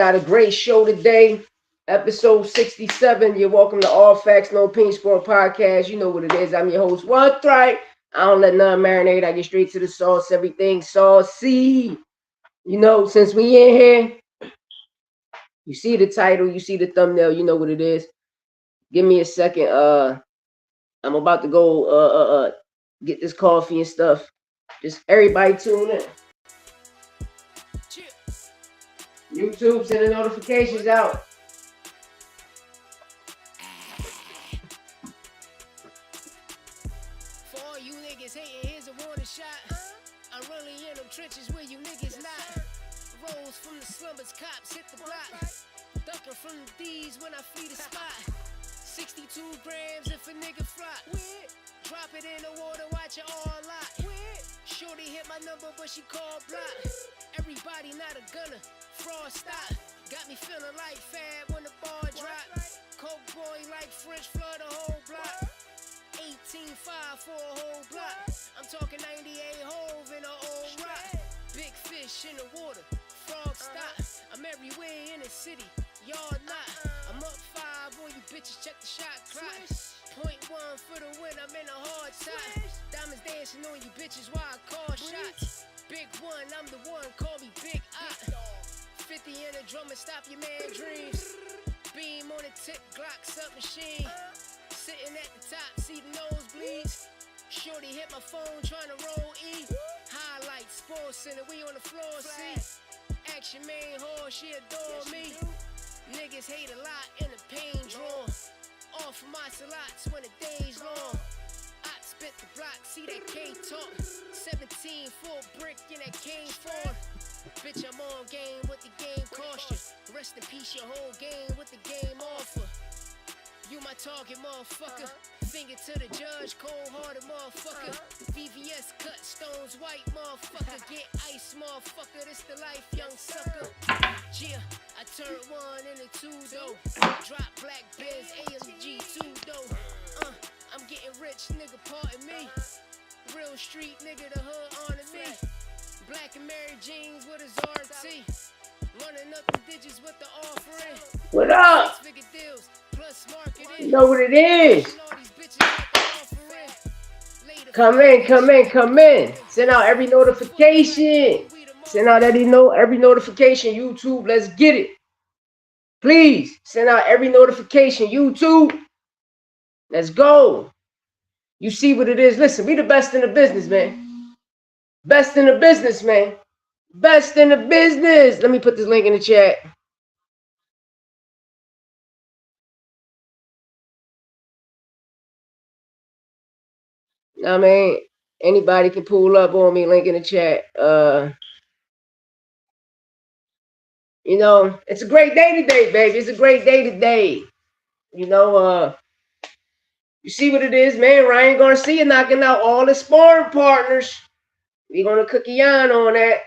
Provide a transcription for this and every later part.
Got a great show today. Episode 67. You're welcome to All Facts No Pink Sport Podcast. You know what it is. I'm your host, One Right. I don't let none marinate. I get straight to the sauce. Everything saucy. You know, since we in here, you see the title, you see the thumbnail, you know what it is. Give me a second. I'm about to go get this coffee and stuff. Just everybody tune in. YouTube, send the notifications out. For all you niggas hating, here's a warning shot. I'm really in them trenches where you niggas not. Rolls from the slumbers, cops hit the block. Ducking from the D's when I flee the spot. 62 grams if a nigga flop. Drop it in the water, watch it all lot. Shorty hit my number, but she called block. Everybody not a gunner, fraud stop. Got me feeling like Fab when the ball drop. Coke boy like French flood the whole block. 18.5 for a whole block. I'm talking 98 hove in a old rock. Big fish in the water, frog stop. I'm everywhere in the city, y'all not. I'm up 5 on you bitches, check the shot clock. Point 1 for the win, I'm in a hard time. Diamonds dancing on you bitches while I call shots. Big one, I'm the one, call me Big Op. 50 in a drum and stop your man dreams. Beam on the tip, Glock submachine. Sitting at the top, see the nosebleeds. Shorty hit my phone, trying to roll E. Highlights, Sports Center, we on the floor, see. Action main whore, she adore me. Niggas hate a lot in the pain drawn. Off of my slots when the day's long. I spit the block, see that K talk. 17 full brick in that cane form. Bitch, I'm on game with the game caution. Rest in peace, your whole game with the game offer. You my target, motherfucker. Finger to the judge, cold-hearted motherfucker. VVS cut, stones white, motherfucker. Get ice, motherfucker. This the life, young sucker. Yeah, I turned 1 into 2 though. Drop black Benz, AMG 2 though. I'm getting rich, nigga, pardon me. Real street nigga, the hood honor me. Black and Mary jeans with a RT. Running up the digits with the offering. What up? 6-figure deals, plus marketing. You know what it is. Come in. Send out every notification. Send out every notification, YouTube. Let's get it. Please send out every notification, YouTube. Let's go. You see what it is. Listen, we the best in the business, man. Best in the business, man. Best in the business. Let me put this link in the chat. I mean, anybody can pull up on me, link in the chat. You know, it's a great day today, baby. It's a great day today. You know, you see what it is, man. Ryan Garcia knocking out all his sparring partners. We're gonna cook a yarn on that.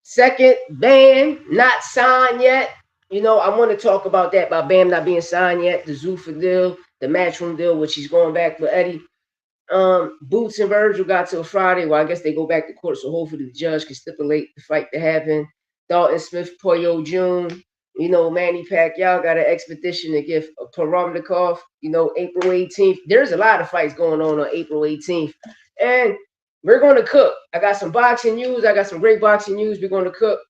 Second, Bam not signed yet. You know, I want to talk about that, about Bam not being signed yet. The Zuffa deal, the Matchroom deal, which he's going back with Eddie. Boots and Vergil got till Friday. Well, I guess they go back to court, so hopefully the judge can stipulate the fight to happen. Dalton Smith, Pollo June. You know, Manny Pacquiao got an expedition to give Paramnikov, you know, April 18th. There's a lot of fights going on April 18th. And we're going to cook. I got some boxing news. I got some great boxing news. We're going to cook.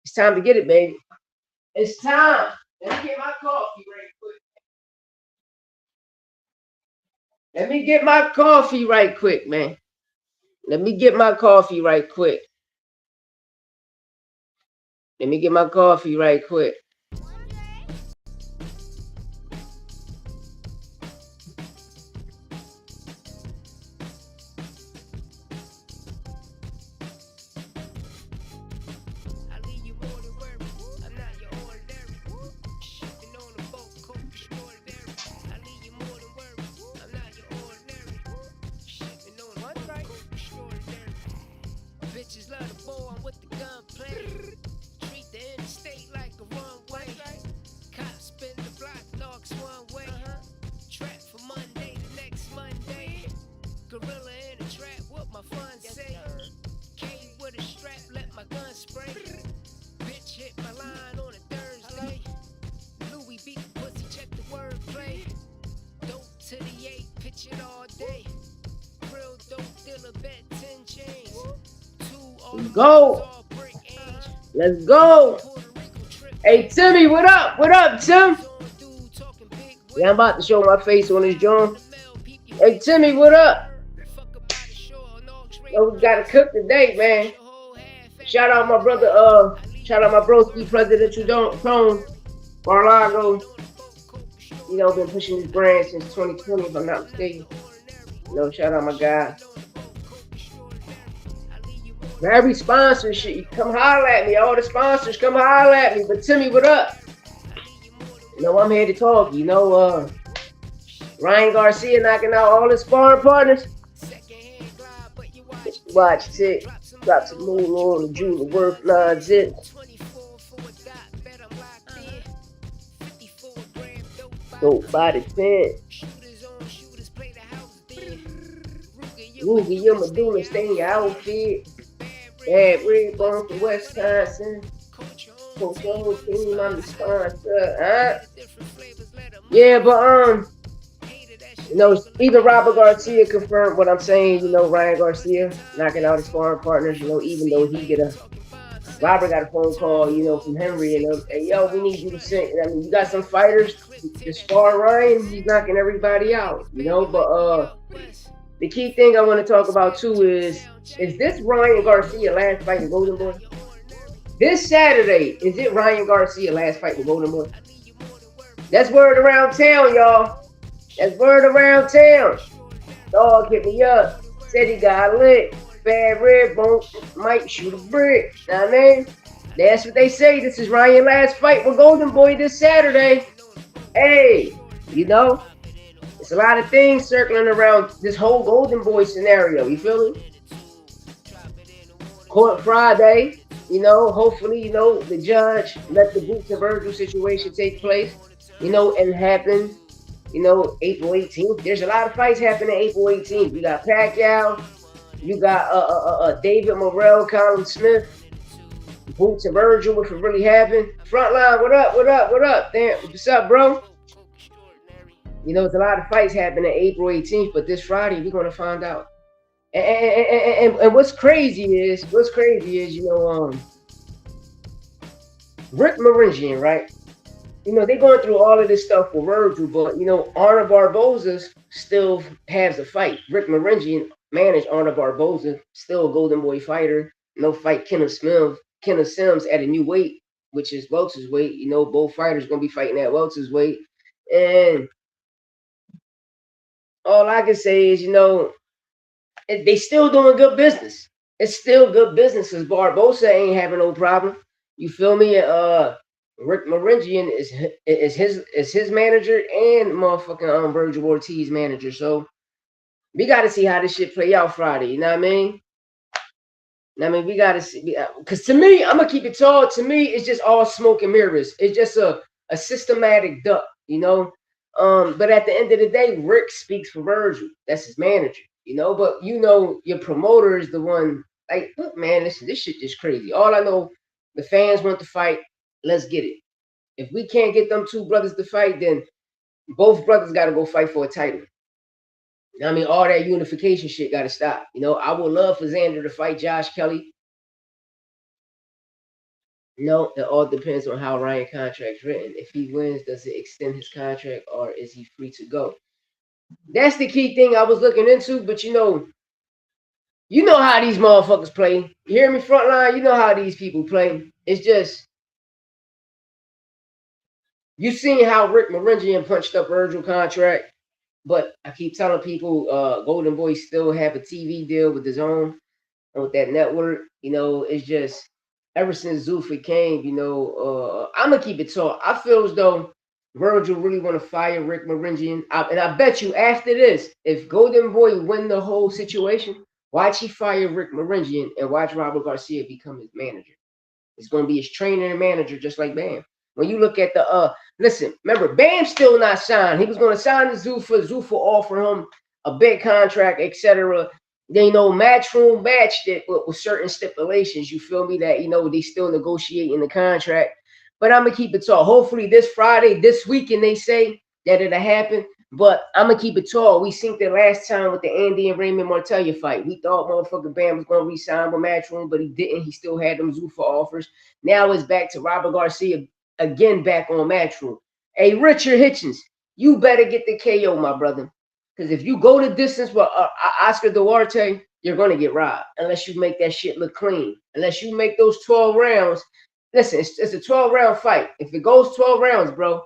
It's time to get it, baby. It's time. Let me get my coffee right quick. Let me get my coffee right quick, man. Let me get my coffee right quick. Let me get my coffee right quick. Bitches love the boy, I'm with the gunplay. Treat the interstate like a runway. go. Let's go. Hey, Timmy, what up? What up, Tim? Yeah, I'm about to show my face on this joint. Hey, Timmy, what up? Yo, we gotta cook today, man. Shout out my brother, shout out my broski, Presidential Tone, Mar-a-Lago. You know, been pushing this brand since 2020, if I'm not mistaken. You know, shout out my guy. For every sponsorship, you come holler at me. All the sponsors, come holler at me. But Timmy, what up? You know, I'm here to talk. You know, Ryan Garcia knocking out all his sparring partners. Watch it. Drop some moon on the Jewel worth 9 zips. Dope by the 10. Ruger, your Medulla, stay in your outfit. Bad red bone from Wisconsin. Coach the whole team, I'm the sponsor. Yeah, but you know, even Robert Garcia confirmed what I'm saying. You know, Ryan Garcia knocking out his sparring partners. You know, even though Robert got a phone call, you know, from Henry, and hey, yo, we need you to sing. I mean, you got some fighters to spar Ryan. He's knocking everybody out. You know, but the key thing I want to talk about too is this Ryan Garcia last fight with Golden Boy? This Saturday, is it Ryan Garcia last fight with Golden Boy? That's word around town, y'all. That's word around town. Dog hit me up. Said he got lit. Bad red bone might shoot a brick. Know what I mean? That's what they say. This is Ryan last fight with Golden Boy this Saturday. Hey, you know, it's a lot of things circling around this whole Golden Boy scenario. You feel me? Court Friday. You know, hopefully, you know, the judge let the Boots and Vergil situation take place, you know, and happen, you know, April 18th. There's a lot of fights happening April 18th. You got Pacquiao, you got David Morrell, Colin Smith, Boots and Vergil, if it really happened. Frontline, what up, what up, what up? Damn, what's up, bro? You know, there's a lot of fights happening April 18th, but this Friday, we're going to find out. And what's crazy is, you know, Rick Maringian, right? You know, they're going through all of this stuff with Vergil, but, you know, Arna Barboza still has a fight. Rick Maringian managed Arna Barboza, still a Golden Boy fighter. No fight Kenneth Sims at a new weight, which is welter's weight. You know, both fighters going to be fighting at welter's weight. And all I can say is, you know, they still doing good business. It's still good business because Barboza ain't having no problem. You feel me? Rick Maringian is his manager and motherfucking Vergil Ortiz manager. So we got to see how this shit play out Friday. You know what I mean? We got to see, because to me, I'm gonna keep it tall. To me, it's just all smoke and mirrors. It's just a systematic duck, you know. But at the end of the day, Rick speaks for Vergil. That's his manager. You know, but you know, your promoter is the one. Like, look, man, this shit is crazy. All I know, the fans want to fight. Let's get it. If we can't get them two brothers to fight, then both brothers got to go fight for a title. I mean, all that unification shit got to stop. You know, I would love for Xander to fight Josh Kelly. No, it all depends on how Ryan's contract's written. If he wins, does it extend his contract or is he free to go? That's the key thing I was looking into, but you know how these motherfuckers play. You hear me, Frontline? You know how these people play. It's just, you seen how Rick Maringian punched up Vergil contract, but I keep telling people Golden Boy still have a TV deal with his own, with that network. You know, it's just, ever since Zuffa came, you know, I'm going to keep it tall. I feel as though Vergil really want to fire Rick Maringian. And I bet you after this, if Golden Boy win the whole situation, watch he fire Rick Maringian and watch Robert Garcia become his manager. It's going to be his trainer and manager, just like Bam. When you look at the, listen, remember, Bam's still not signed. He was going to sign to Zuffa. Zuffa offer him a big contract, etc. They know Matchroom matched it with certain stipulations. You feel me? That, you know, they still negotiating the contract. But I'm going to keep it tall. Hopefully this Friday, this weekend, they say that it'll happen. But I'm gonna keep it tall. We synced it last time with the Andy and Raymond Martellia fight. We thought motherfucker Bam was gonna re-sign with Matchroom, but he didn't. He still had them Zuffa offers. Now it's back to Robert Garcia again, back on Matchroom. Hey, Richard Hitchens, you better get the KO, my brother. Because if you go the distance with Oscar Duarte, you're gonna get robbed unless you make that shit look clean. Unless you make those 12 rounds. Listen, it's a 12-round fight. If it goes 12 rounds, bro,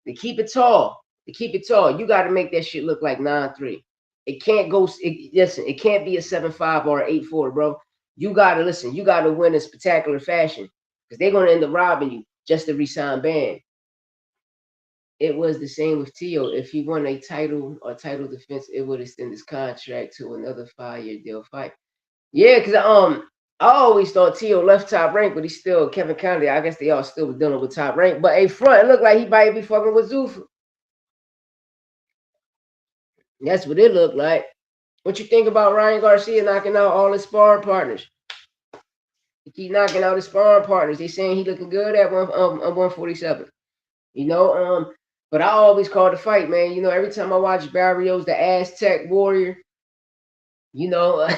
to keep it tall. To keep it tall, you got to make that shit look like 9-3. It can't go. Listen, it can't be a 7-5 or an 8-4, bro. You got to listen. You got to win in spectacular fashion because they're going to end up robbing you just to resign Bam. It was the same with Tio. If he won a title or title defense, it would extend his contract to another 5-year deal fight. Yeah, because I always thought Tio left Top Rank, but he's still Kevin Conley. I guess they all still dealing with Top Rank. But a front, it looked like he might be fucking with Zuffa. That's what it looked like. What you think about Ryan Garcia knocking out all his sparring partners? He keep knocking out his sparring partners. They saying he looking good at 147. You know, but I always call the fight, man. You know, every time I watch Barrios, the Aztec Warrior, you know,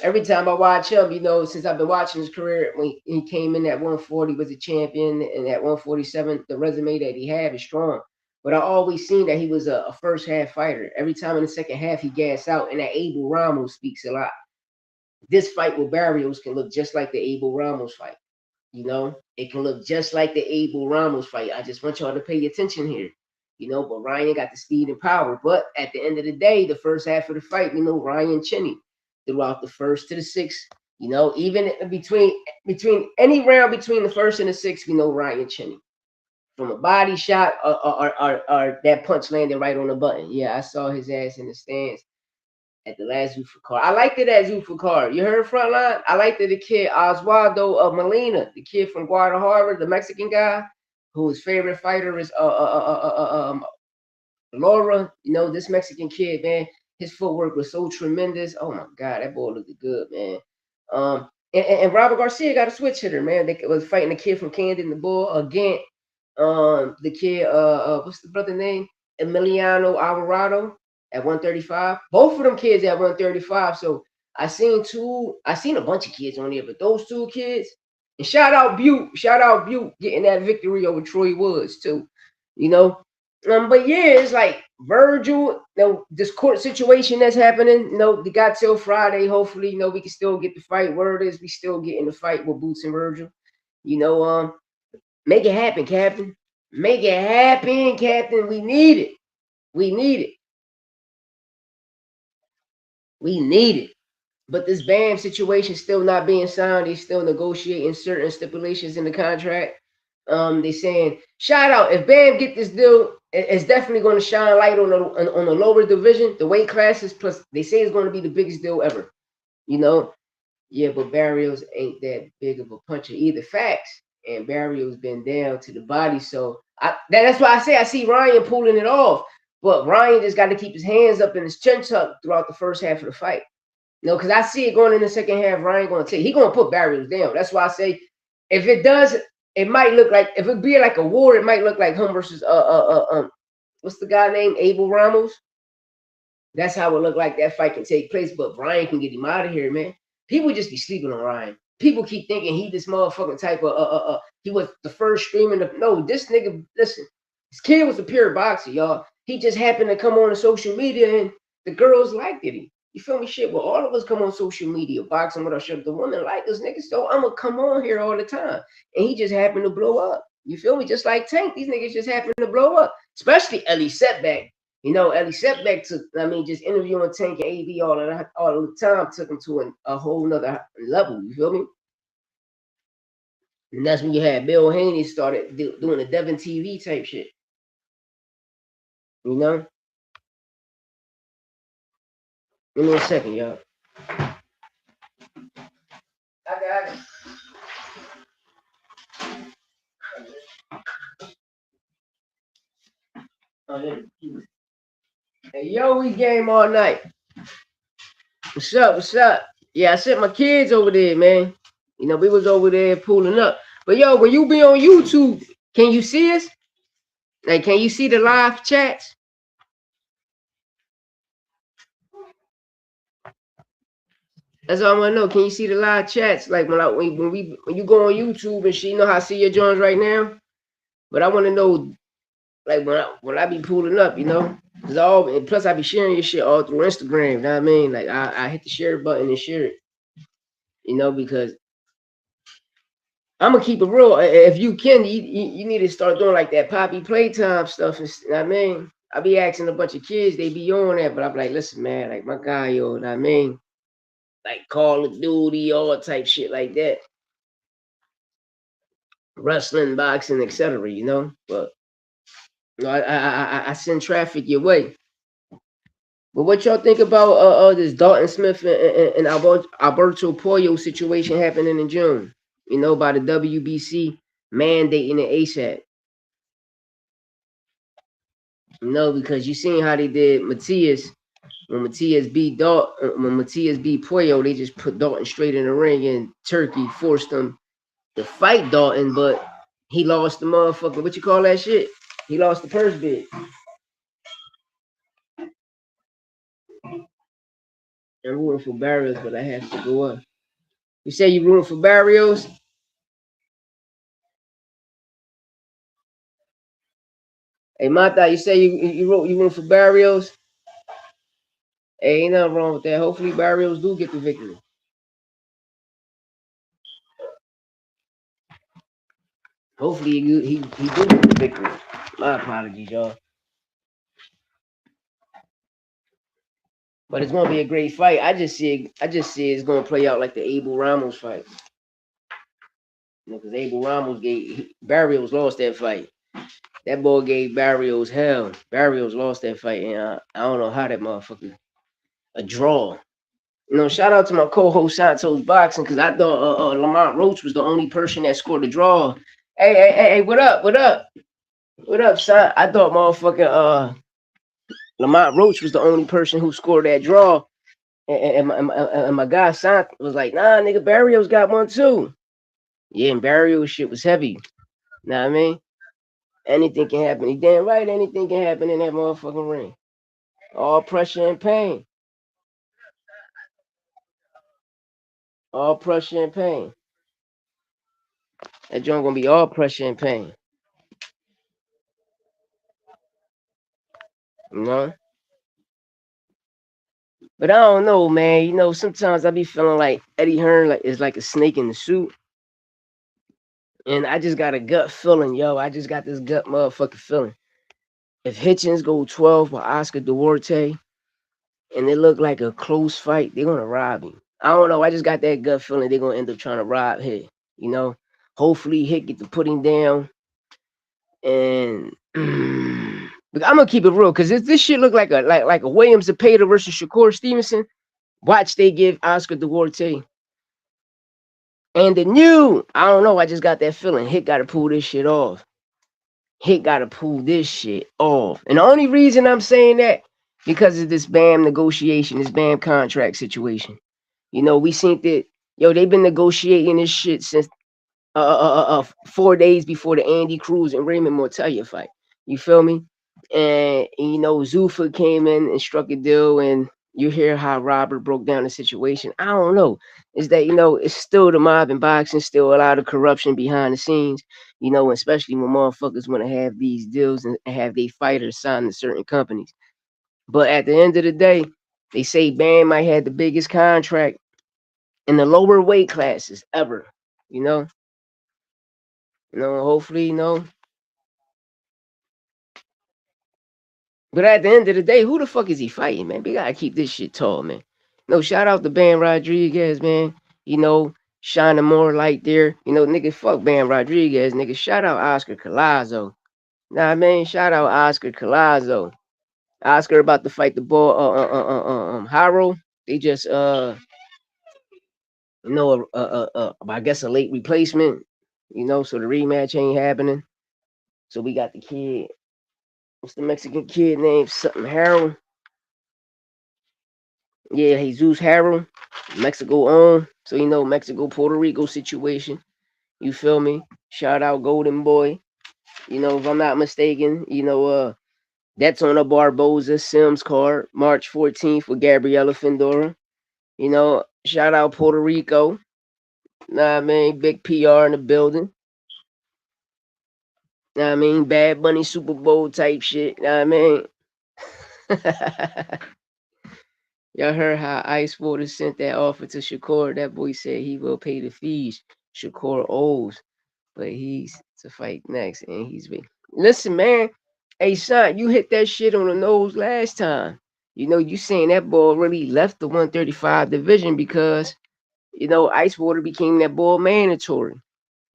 every time I watch him, you know, since I've been watching his career, when he came in at 140, was a champion, and at 147, the resume that he had is strong. But I always seen that he was a first half fighter. Every time in the second half, he gassed out, and that Abel Ramos speaks a lot. This fight with Barrios can look just like the Abel Ramos fight. You know, it can look just like the Abel Ramos fight. I just want y'all to pay attention here. You know, but Ryan got the speed and power. But at the end of the day, the first half of the fight, we know Ryan Cheney throughout the first to the sixth. You know, even between any round between the first and the sixth, we know Ryan Cheney. From a body shot or that punch landing right on the button. Yeah, I saw his ass in the stands at the last Zuffa card. I liked it at Zuffa card. You heard Frontline? I liked it, the kid Oswaldo of Molina, the kid from Guadalajara, the Mexican guy, whose favorite fighter is Laura. You know, this Mexican kid, man, his footwork was so tremendous. Oh my God, that boy looked good, man. And Robert Garcia got a switch hitter, man. They was fighting the kid from Camden, the Bull, again. The kid, what's the brother name? Emiliano Alvarado at 135. Both of them kids at 135. So I seen a bunch of kids on there, but those two kids, and shout out Butte getting that victory over Troy Woods too. You know, but yeah, it's like Vergil, you know, this court situation that's happening, you know, they got till Friday. Hopefully, you know, we can still get the fight. Word is we still getting the fight with Boots and Vergil. You know, make it happen, Captain. Make it happen, Captain. We need it. We need it. We need it. But this Bam situation still not being signed. They still negotiating certain stipulations in the contract. They saying, shout out, if Bam get this deal, it's definitely going to shine light on the lower division, the weight classes. Plus, they say it's going to be the biggest deal ever. You know? Yeah, but Barrios ain't that big of a puncher either. Facts. And Barrios been down to the body. So that's why I say I see Ryan pulling it off. But Ryan just got to keep his hands up in his chin tuck throughout the first half of the fight. You know, because I see it going in the second half. Ryan going to take, he going to put Barrios down. That's why I say if it does, it might look like, if it be like a war, it might look like him versus what's the guy named Abel Ramos. That's how it look like that fight can take place. But Ryan can get him out of here, man. People just be sleeping on Ryan. People keep thinking he this motherfucking type of he was the first streaming of, no, this nigga, listen, this kid was a pure boxer, y'all. He just happened to come on the social media and the girls liked it. You feel me? Shit, well, all of us come on social media, boxing with our shit. The women like us niggas, so I'm gonna come on here all the time. And he just happened to blow up. You feel me? Just like Tank, these niggas just happened to blow up. Especially Ellie Setback. You know, Ellie Setback took, just interviewing Tank and AB all the time took him to a whole nother level. You feel me? And that's when you had Bill Haney started doing the Devon TV type shit. You know? Give me a second, y'all. I got it. Hey, yo, we game all night. What's up? What's up? Yeah, I sent my kids over there, man. You know, we was over there pulling up. But yo, when you be on YouTube, can you see us? Like, can you see the live chats? That's all I want to know. Can you see the live chats? Like when you go on YouTube and shit, you know how I see your joints right now. But I want to know, like when I be pulling up, you know, cause and plus I be sharing your shit all through Instagram. You know what I mean? Like I hit the share button and share it, you know, because I'm gonna keep it real. If you can, you need to start doing like that poppy playtime stuff. You know what I mean? I be asking a bunch of kids, they be on that, but I'm like, listen, man, like my guy, yo, you know what I mean? Like Call of Duty, all type shit like that. Wrestling, boxing, etc. You know, but you know, I send traffic your way. But what y'all think about this Dalton Smith and Alberto Pollo situation happening in June? You know, by the WBC mandating the ASAP. You know, because you seen how they did Matias when Matias beat Pollo, they just put Dalton straight in the ring, and Turkey forced him to fight Dalton, but he lost the motherfucking, what you call that shit? He lost the purse bid. I'm rooting for Barrios, but I have to go up. You say you rooting for Barrios? Hey, Mata, you say you rooting for Barrios? Hey, ain't nothing wrong with that. Hopefully Barrios do get the victory. Hopefully he do get the victory. My apologies, y'all. But it's gonna be a great fight. I just see it's gonna play out like the Abel Ramos fight. You know, because Abel Ramos Barrios lost that fight. That boy gave Barrios hell. Barrios lost that fight, and I don't know how that motherfucker a draw. You know, shout out to my co-host Santos Boxing, because I thought Lamont Roach was the only person that scored a draw. Hey, what up? What up, son? I thought motherfucking Lamont Roach was the only person who scored that draw. And my guy Sant was like, nah, nigga, Barrios got one too. Yeah, and Barrios shit was heavy. Know what I mean? Anything can happen. He damn right, anything can happen in that motherfucking ring. All pressure and pain. All pressure and pain. That joint gonna be all pressure and pain. You know? But I don't know, man. You know, sometimes I be feeling like Eddie Hearn is like a snake in the suit. And I just got a gut feeling, yo. I just got this gut motherfucking feeling. If Hitchens go 12 with Oscar Duarte and it look like a close fight, they're gonna rob him. I don't know. I just got that gut feeling they're gonna end up trying to rob Hit. You know? Hopefully Hit get to put him down. And I'm gonna keep it real, because this shit look like a Williams Zepeda versus Shakur Stevenson. Watch they give Oscar Duarte. And I don't know, I just got that feeling. Hit got to pull this shit off. Hit got to pull this shit off. And the only reason I'm saying that, because of this BAM negotiation, this BAM contract situation. You know, we seen that, yo, they've been negotiating this shit since 4 days before the Andy Cruz and Raymond Mortalia fight. You feel me? And you know, Zuffa came in and struck a deal, and you hear how Robert broke down the situation. I don't know. Is that, you know, it's still the mob in boxing, still a lot of corruption behind the scenes, you know, especially when motherfuckers want to have these deals and have their fighters signed to certain companies. But at the end of the day, they say Bam might have the biggest contract in the lower weight classes ever, you know. You know, hopefully, you know. But at the end of the day, who the fuck is he fighting, man? We gotta keep this shit tall, man. No, shout out to Bam Rodriguez, man. You know, shining more light there. You know, nigga, fuck Bam Rodriguez, nigga. Shout out Oscar Collazo. Nah, man, shout out Oscar Collazo. Oscar about to fight the boy, Haro. They just, you know, I guess a late replacement. You know, so the rematch ain't happening. So we got the kid. What's the Mexican kid named something Harold? Yeah, Jesus Harold, Mexico on. So you know, Mexico Puerto Rico situation. You feel me? Shout out Golden Boy. If I'm not mistaken. That's on a Barboza Sims card, March 14th with Gabriela Findora. Shout out Puerto Rico. Nah, I mean, big PR in the building. Nah, I mean, Bad Bunny Super Bowl type shit. Nah, I mean, y'all heard how Ice Water sent that offer to Shakur. That boy said he will pay the fees. Shakur owes, but he's to fight next, and he's been. Listen, man. Hey, son, you hit that shit on the nose last time. You saying that ball really left the 135 division because Ice Water became that ball mandatory.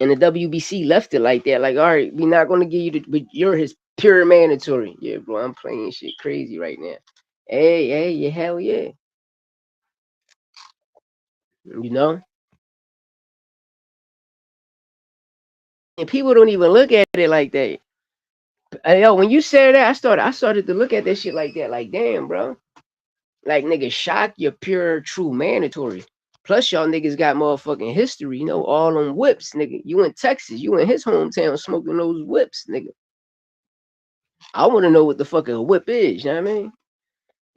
And the WBC left it like that. Like, all right, we're not gonna give you but you're his pure mandatory. Yeah, bro, I'm playing shit crazy right now. Hey, yeah, hell yeah. You know? And people don't even look at it like that. Yo, when you said that, I started to look at that shit like that. Like, damn, bro. Like, nigga, shock your pure true mandatory. Plus, y'all niggas got motherfucking history, all on whips, nigga. You in Texas, you in his hometown smoking those whips, nigga. I want to know what the fuck a whip is, you know what I mean?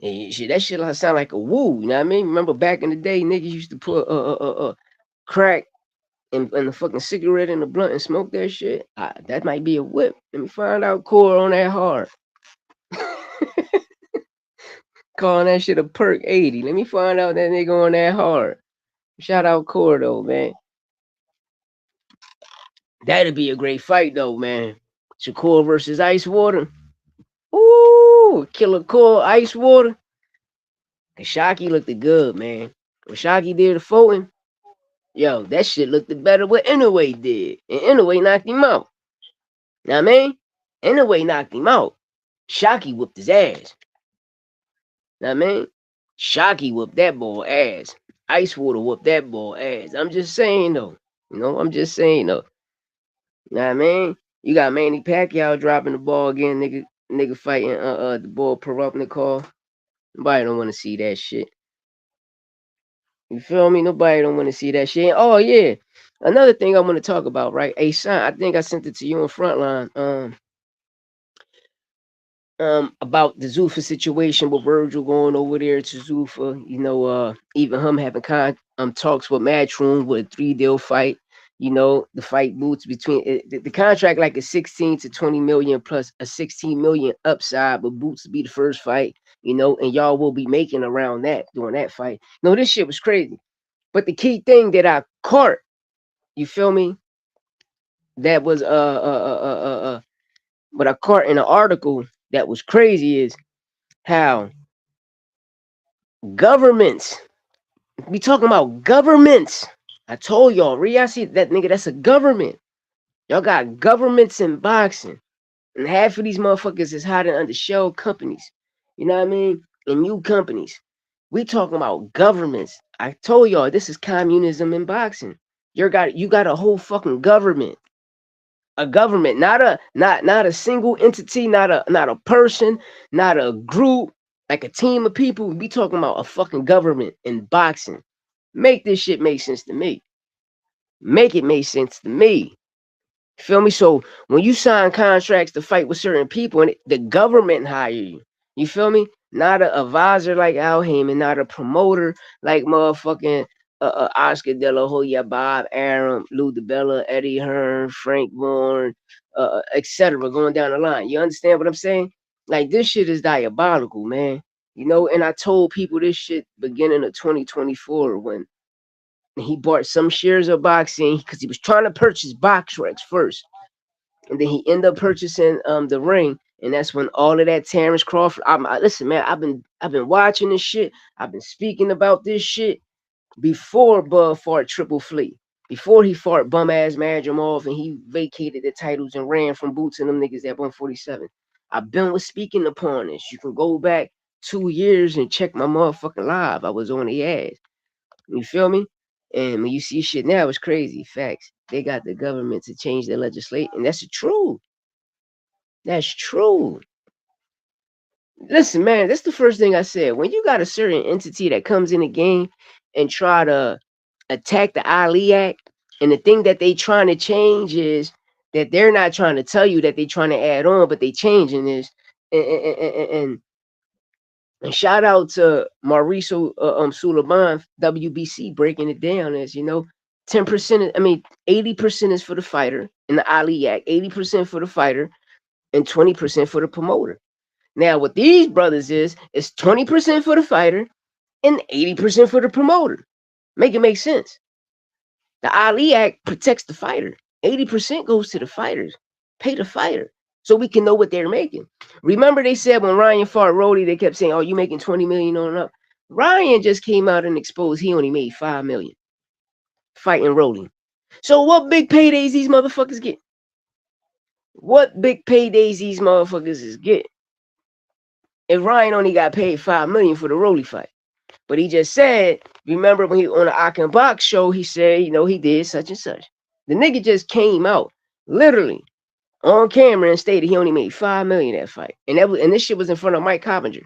And shit, that shit sound like a woo, you know what I mean? Remember back in the day, niggas used to put crack and the fucking cigarette in the blunt and smoke that shit. That might be a whip. Let me find out core on that hard. Calling that shit a perk 80. Let me find out that nigga on that hard. Shout out core though, man. That'd be a great fight though, man. Shakur versus Ice Water. Ooh, Killer Core, Ice Water. Kashaki looked good, man. When Shocky did the Fulton, yo, that shit looked better what Inoue did. And Inoue knocked him out. Know what I mean? Inoue knocked him out. Shocky whooped his ass. Know what I mean? Shocky whooped that boy ass. Ice Water whooped that boy ass. I'm just saying though. I'm just saying though. Know what I mean? You got Manny Pacquiao dropping the ball again, nigga fighting the ball Perupnikov. Nobody don't want to see that shit. You feel me? Nobody don't want to see that shit. Oh yeah. Another thing I want to talk about, right? Hey son, I think I sent it to you on Frontline. About the Zuffa situation with Vergil going over there to Zuffa, even him having talks with Matchroom with a 3 deal fight. The fight boots between the contract like a 16 to 20 million plus a 16 million upside, but boots to be the first fight, and y'all will be making around that during that fight. No, this shit was crazy. But the key thing that I caught, you feel me? That was what I caught in an article that was crazy is how governments, we talking about governments. I told y'all, see that nigga, that's a government. Y'all got governments in boxing. And half of these motherfuckers is hiding under shell companies. You know what I mean? And new companies. We talking about governments. I told y'all this is communism in boxing. You got a whole fucking government. A government, not a single entity, not a person, not a group, like a team of people. We talking about a fucking government in boxing. Make this shit make sense to me. Make it make sense to me. Feel me? So when you sign contracts to fight with certain people and the government hire you feel me? Not an advisor like Al Heyman, not a promoter like motherfucking Oscar De La Hoya, Bob Arum, Lou DiBella, Eddie Hearn, Frank Vaughn, etc. Going down the line. You understand what I'm saying? Like this shit is diabolical, man. And I told people this shit beginning of 2024 when he bought some shares of boxing because he was trying to purchase BoxRec first. And then he ended up purchasing the ring. And that's when all of that Terrence Crawford. Listen, man, I've been watching this shit. I've been speaking about this shit before Bud fought Triple Fleet. Before he fought bum ass Madrim off and he vacated the titles and ran from Boots and them niggas at 147. I've been with speaking upon this. You can go back 2 years and check my motherfucking live. I was on the ass. You feel me? And when you see shit now, it's crazy. Facts. They got the government to change their legislation, and that's the truth. That's true. Listen, man, that's the first thing I said. When you got a certain entity that comes in the game and try to attack the Ali Act, and the thing that they trying to change is that they're not trying to tell you that they're trying to add on, but they changing this. And shout out to Mauricio Suleiman, WBC, breaking it down as 10%. 80% is for the fighter in the Ali Act, 80% for the fighter, and 20% for the promoter. Now, what these brothers is 20% for the fighter and 80% for the promoter. Make it make sense. The Ali Act protects the fighter. 80% goes to the fighters. Pay the fighter so we can know what they're making. Remember, they said when Ryan fought Roddy, they kept saying, "Oh, you making 20 million on up." Ryan just came out and exposed he only made 5 million fighting Roddy. So what big paydays these motherfuckers get? What big paydays these motherfuckers is getting? If Ryan only got paid 5 million for the Roddy fight. But he just said, remember when he on the Akin Box show, he said, he did such and such. The nigga just came out, literally, on camera and stated he only made 5 million that fight. And this shit was in front of Mike Coppinger.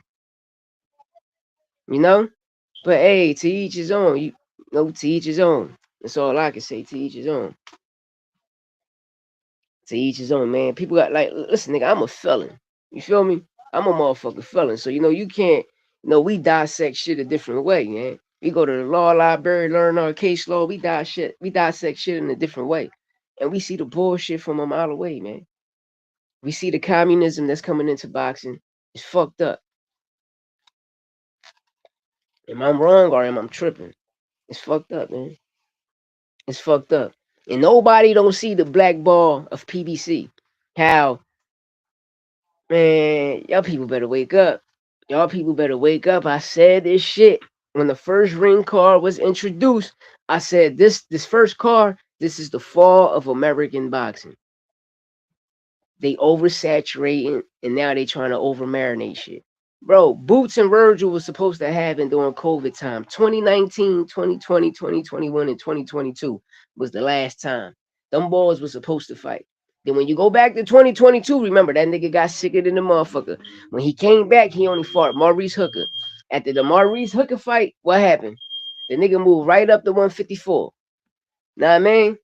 But hey, to each his own. To each his own. That's all I can say. To each his own. To each his own, man. People got listen, nigga, I'm a felon. You feel me? I'm a motherfucking felon. So you can't, we dissect shit a different way, man. We go to the law library, learn our case law. We dissect shit in a different way. And we see the bullshit from a mile away, man. We see the communism that's coming into boxing. It's fucked up. Am I wrong or am I tripping? It's fucked up, man. It's fucked up. And nobody don't see the black ball of PBC. How, man, y'all people better wake up. Y'all people better wake up. I said this shit when the first ring card was introduced. I said this first card, this is the fall of American boxing. They oversaturating and now they trying to over marinate shit. Bro, Boots and Vergil was supposed to happen during COVID time. 2019, 2020, 2021, and 2022 was the last time. Them boys were supposed to fight. Then when you go back to 2022, remember that nigga got sicker than the motherfucker. When he came back, he only fought Maurice Hooker. After the Maurice Hooker fight, what happened? The nigga moved right up to 154. Know what I mean?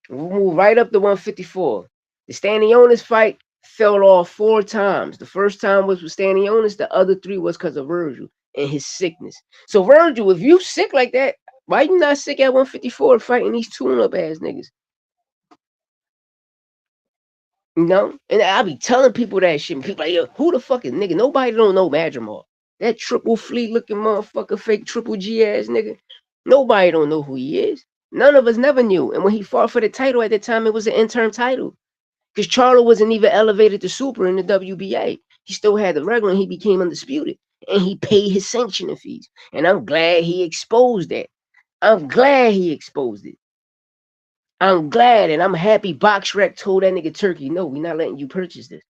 Moved right up to 154. The Stanionis fight fell off 4 times. The first time was with Stanionis. The other 3 was because of Vergil and his sickness. So Vergil, if you sick like that, why you not sick at 154 fighting these tune-up ass niggas? And I be telling people that shit. And people like, yo, who the fuck is nigga? Nobody don't know Madrimal. That triple fleet looking motherfucker, fake triple G ass nigga. Nobody don't know who he is. None of us never knew. And when he fought for the title at the time, it was an interim title. Because Charlo wasn't even elevated to super in the WBA. He still had the regular and he became undisputed. And he paid his sanctioning fees. And I'm glad he exposed that. I'm glad he exposed it. I'm glad and I'm happy BoxRec told that nigga Turkey, no, we're not letting you purchase this.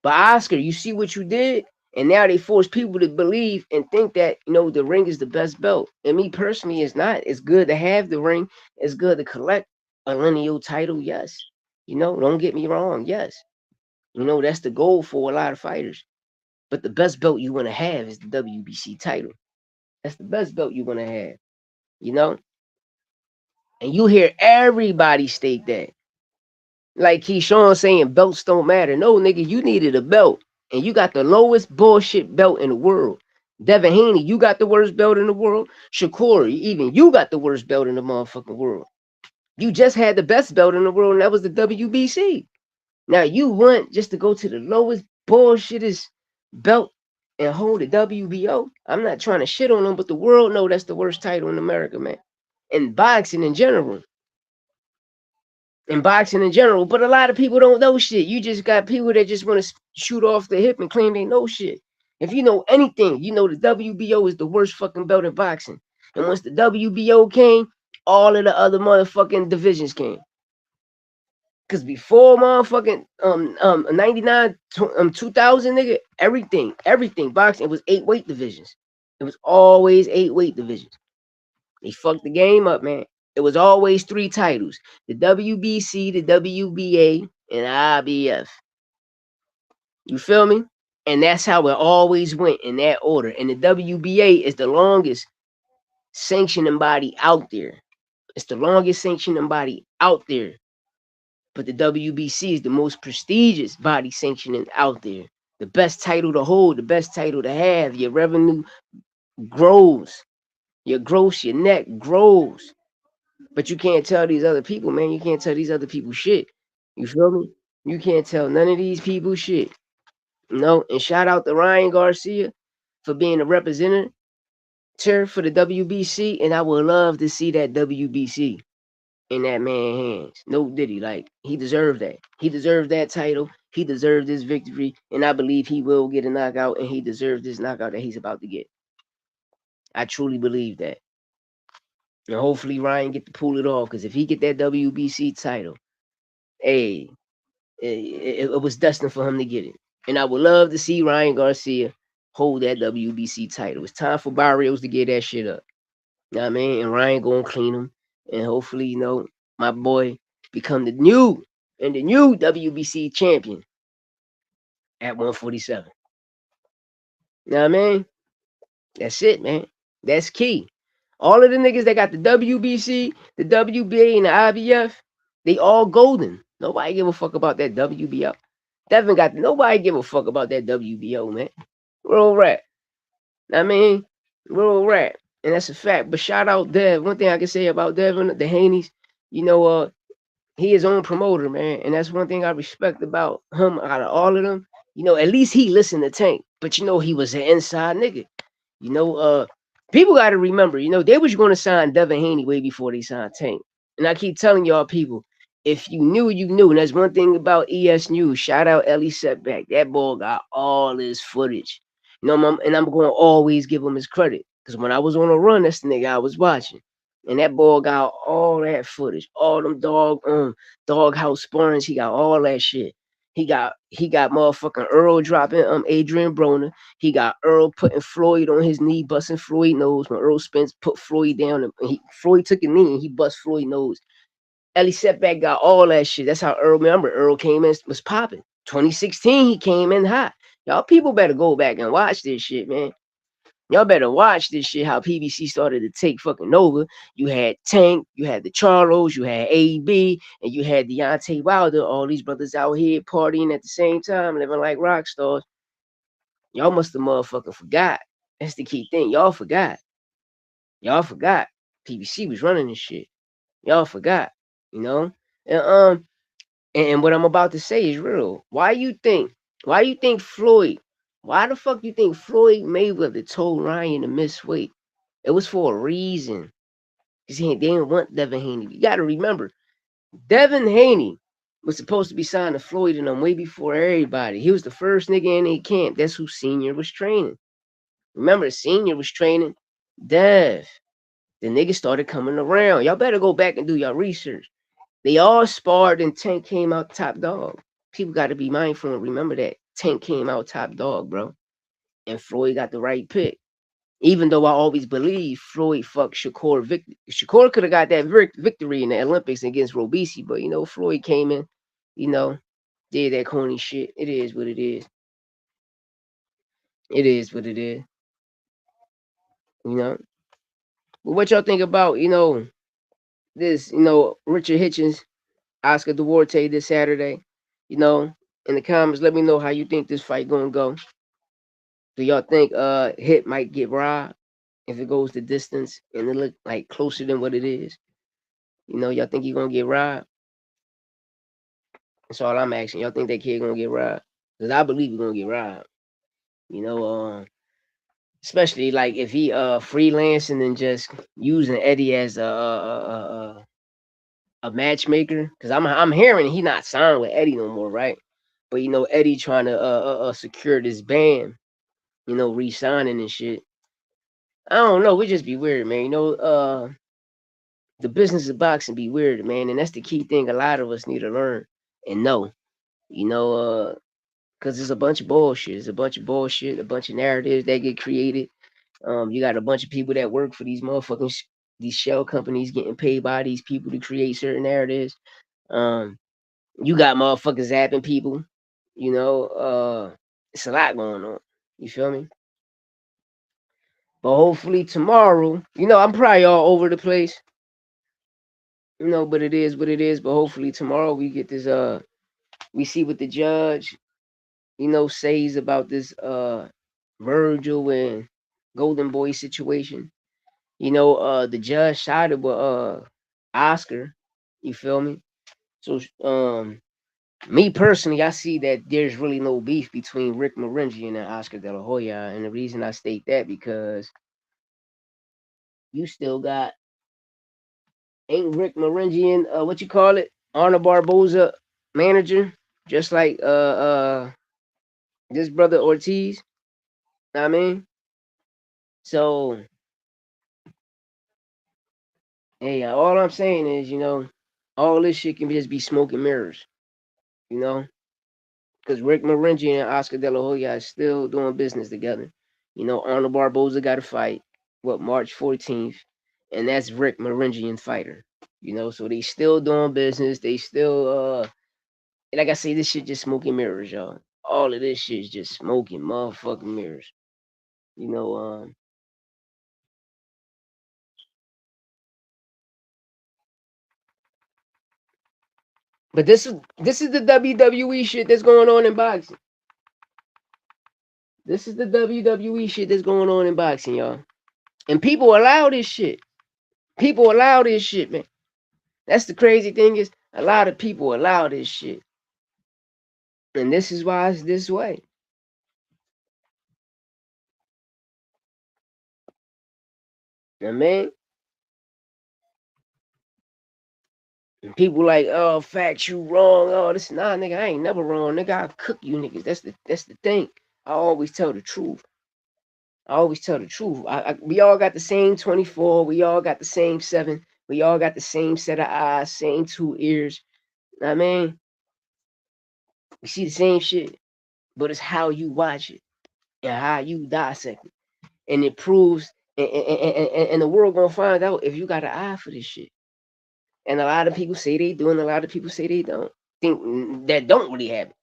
But Oscar, you see what you did? And now they force people to believe and think that, the ring is the best belt. And me personally, it's not. It's good to have the ring. It's good to collect a lineal title, yes. Don't get me wrong, yes. That's the goal for a lot of fighters. But the best belt you want to have is the WBC title. That's the best belt you want to have, And you hear everybody state that. Like Keyshawn saying belts don't matter. No, nigga, you needed a belt. And you got the lowest bullshit belt in the world. Devin Haney, you got the worst belt in the world. Shakur, even you got the worst belt in the motherfucking world. You just had the best belt in the world, and that was the WBC. Now you want just to go to the lowest bullshittest belt and hold the WBO. I'm not trying to shit on them, but the world know that's the worst title in America, man. And boxing in general. But a lot of people don't know shit. You just got people that just want to shoot off the hip and claim they know shit. If you know anything, you know the WBO is the worst fucking belt in boxing. And once the WBO came, all of the other motherfucking divisions came. Cause before motherfucking 99 2000 nigga, everything boxing, it was 8 weight divisions. It was always 8 weight divisions. They fucked the game up, man. It was always 3 titles: the WBC, the WBA, and IBF. You feel me? And that's how it always went in that order. And the WBA is the longest sanctioning body out there. It's the longest sanctioning body out there. But the WBC is the most prestigious body sanctioning out there. The best title to hold, the best title to have. Your revenue grows. Your gross, your net grows. But you can't tell these other people, man. You can't tell these other people shit. You feel me? You can't tell none of these people shit. No, and shout out to Ryan Garcia for being a representative for the WBC, and I would love to see that WBC in that man's hands. No diddy, like he deserved that. He deserved that title. He deserved this victory, and I believe he will get a knockout, and he deserves this knockout that he's about to get. I truly believe that, and hopefully Ryan get to pull it off. Because if he get that WBC title, hey, it was destined for him to get it. And I would love to see Ryan Garcia hold that WBC title. It's time for Barrios to get that shit up. You know what I mean? And Ryan gonna clean him. And hopefully, my boy become the new WBC champion at 147. You know what I mean? That's it, man. That's key. All of the niggas that got the WBC, the WBA, and the IBF, they all golden. Nobody give a fuck about that WBO. Devin got nobody give a fuck about that WBO, man. We're all right. I mean, we're all right. And that's a fact. But shout out Dev. One thing I can say about Devin, the Haneys, you know, he his own promoter, man. And that's one thing I respect about him out of all of them. At least he listened to Tank. But he was an inside nigga. You know, people got to remember, they was going to sign Devin Haney way before they signed Tank. And I keep telling y'all people, if you knew, you knew. And that's one thing about ES News. Shout out Ellie Setback. That boy got all his footage. And I'm going to always give him his credit. Because when I was on a run, that's the nigga I was watching. And that boy got all that footage. All them doghouse sparrings. He got all that shit. He got motherfucking Earl dropping Adrian Broner. He got Earl putting Floyd on his knee, busting Floyd nose. When Earl Spence put Floyd down, and Floyd took a knee and he bust Floyd nose. Ellie Setback got all that shit. That's how Earl. Remember, Earl came in was popping. 2016, he came in hot. Y'all people better go back and watch this shit, man. Y'all better watch this shit. How PBC started to take fucking over. You had Tank, you had the Charlos, you had AB, and you had Deontay Wilder. All these brothers out here partying at the same time, living like rock stars. Y'all must have motherfucking forgot. That's the key thing. Y'all forgot. Y'all forgot. PBC was running this shit. Y'all forgot. You know? And what I'm about to say is real. Why you think Floyd, why the fuck you think Floyd Mayweather told Ryan to miss weight? It was for a reason. Because they didn't want Devin Haney. You gotta remember, Devin Haney was supposed to be signed to Floyd and them way before everybody. He was the first nigga in a camp. That's who Senior was training. Remember, Senior was training Dev. The niggas started coming around. Y'all better go back and do your research. They all sparred and Tank came out top dog. People got to be mindful and remember that. Tank came out top dog, bro. And Floyd got the right pick. Even though I always believe Floyd fucked Shakur victory. Shakur could have got that victory in the Olympics against Robesi, but Floyd came in, you know, did that corny shit. It is what it is. It is what it is. You know. But what y'all think about, this, Richard Hitchens, Oscar Duarte this Saturday? In the comments, let me know how you think this fight gonna go. Do y'all think Hit might get robbed if it goes the distance and it look like closer than what it is? Y'all think he gonna get robbed? That's all I'm asking. Y'all think that kid gonna get robbed? Because I believe he's gonna get robbed. You know, especially like if he freelancing and just using Eddie as a matchmaker. Because I'm hearing he not signed with Eddie no more, right? But Eddie trying to secure this band, re-signing and shit. I don't know. We just be weird, man. The business of boxing be weird, man, and that's the key thing a lot of us need to learn and know. Because it's a bunch of bullshit. It's a bunch of bullshit, a bunch of narratives that get created. You got a bunch of people that work for these motherfucking these shell companies getting paid by these people to create certain narratives. You got motherfuckers zapping people. It's a lot going on. You feel me? But hopefully tomorrow, I'm probably all over the place. But it is what it is. But hopefully tomorrow we get this. We see what the judge, says about this Vergil and Golden Boy situation. The judge sided with Oscar. You feel me? So me personally, I see that there's really no beef between Rick Morengian and Oscar De La Hoya, and the reason I state that because you still got ain't Rick Morengian what you call it, Arna Barboza manager, just like this brother Ortiz. Know what I mean, so hey, all I'm saying is all this shit can just be smoke and mirrors, you know. Because Rick Morengi and Oscar De La Hoya is still doing business together. Arnold Barboza got a fight, March 14th, and that's Rick Morengian fighter. So they still doing business. They still, like I say, this shit just smoking mirrors, y'all. All of this shit is just smoking motherfucking mirrors. You know, um, but this is the WWE shit that's going on in boxing. This is the WWE shit that's going on in boxing, y'all. And people allow this shit. People allow this shit, man. That's the crazy thing is a lot of people allow this shit. And this is why it's this way. I mean, and people like, oh, facts, you wrong. Oh, this nah, nigga, I ain't never wrong. Nigga, I cook you niggas. That's the thing. I always tell the truth. I always tell the truth. We all got the same 24. We all got the same 7. We all got the same set of eyes, same 2 ears. I mean, we see the same shit, but it's how you watch it and how you dissect it. And it proves, and the world gonna find out if you got an eye for this shit. And a lot of people say they do, and a lot of people say they don't. Think that don't really have it.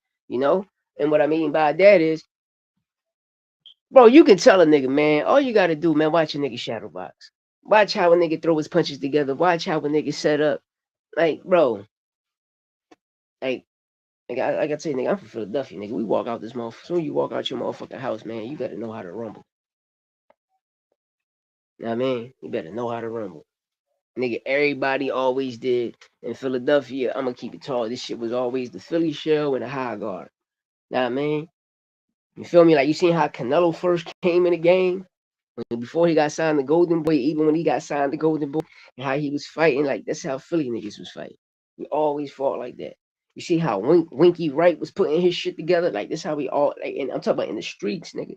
And what I mean by that is, bro, you can tell a nigga, man, all you gotta do, man, watch a nigga shadow box. Watch how a nigga throw his punches together. Watch how a nigga set up. Like, bro, like, like I tell you, nigga, I'm from Philadelphia, nigga. We walk out this motherfucker. Soon you walk out your motherfucking house, man, you better know how to rumble. You know what I mean? You better know how to rumble. Nigga, everybody always did. In Philadelphia, I'm gonna keep it tall. This shit was always the Philly shell and the high guard. Know what I mean? You feel me? Like, you seen how Canelo first came in the game? Before he got signed to Golden Boy, even when he got signed to Golden Boy, and how he was fighting, like, that's how Philly niggas was fighting. We always fought like that. You see how Winky Wright was putting his shit together? Like, this how we all, like, and I'm talking about in the streets, nigga.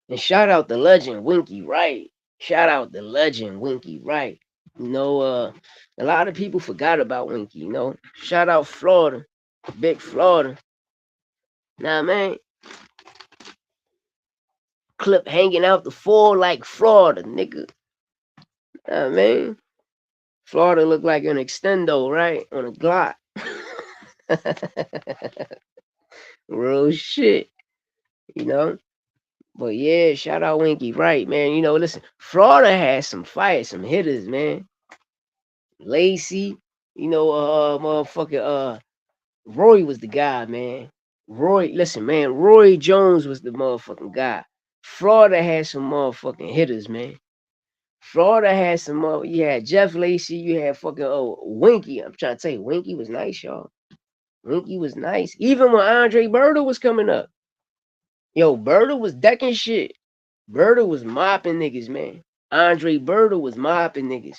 And shout out the legend, Winky Wright. Shout out the legend, Winky Wright. A lot of people forgot about Winky, Shout out Florida, big Florida. Nah, man. Clip hanging out the floor like Florida, nigga. Nah, man. Florida look like an extendo, right? On a Glock. Real shit, you know? But yeah, shout out Winky Wright, man. Listen, Florida has some fights, some hitters, man. Lacey, motherfucker, Roy was the guy, man. Listen, man, Roy Jones was the motherfucking guy. Florida had some motherfucking hitters, man. Florida had some you had Jeff Lacey, you had fucking Winky. I'm trying to tell you, Winky was nice, y'all. Winky was nice. Even when Andre Berta was coming up. Yo, Berta was decking shit. Berta was mopping niggas, man. Andre Berta was mopping niggas.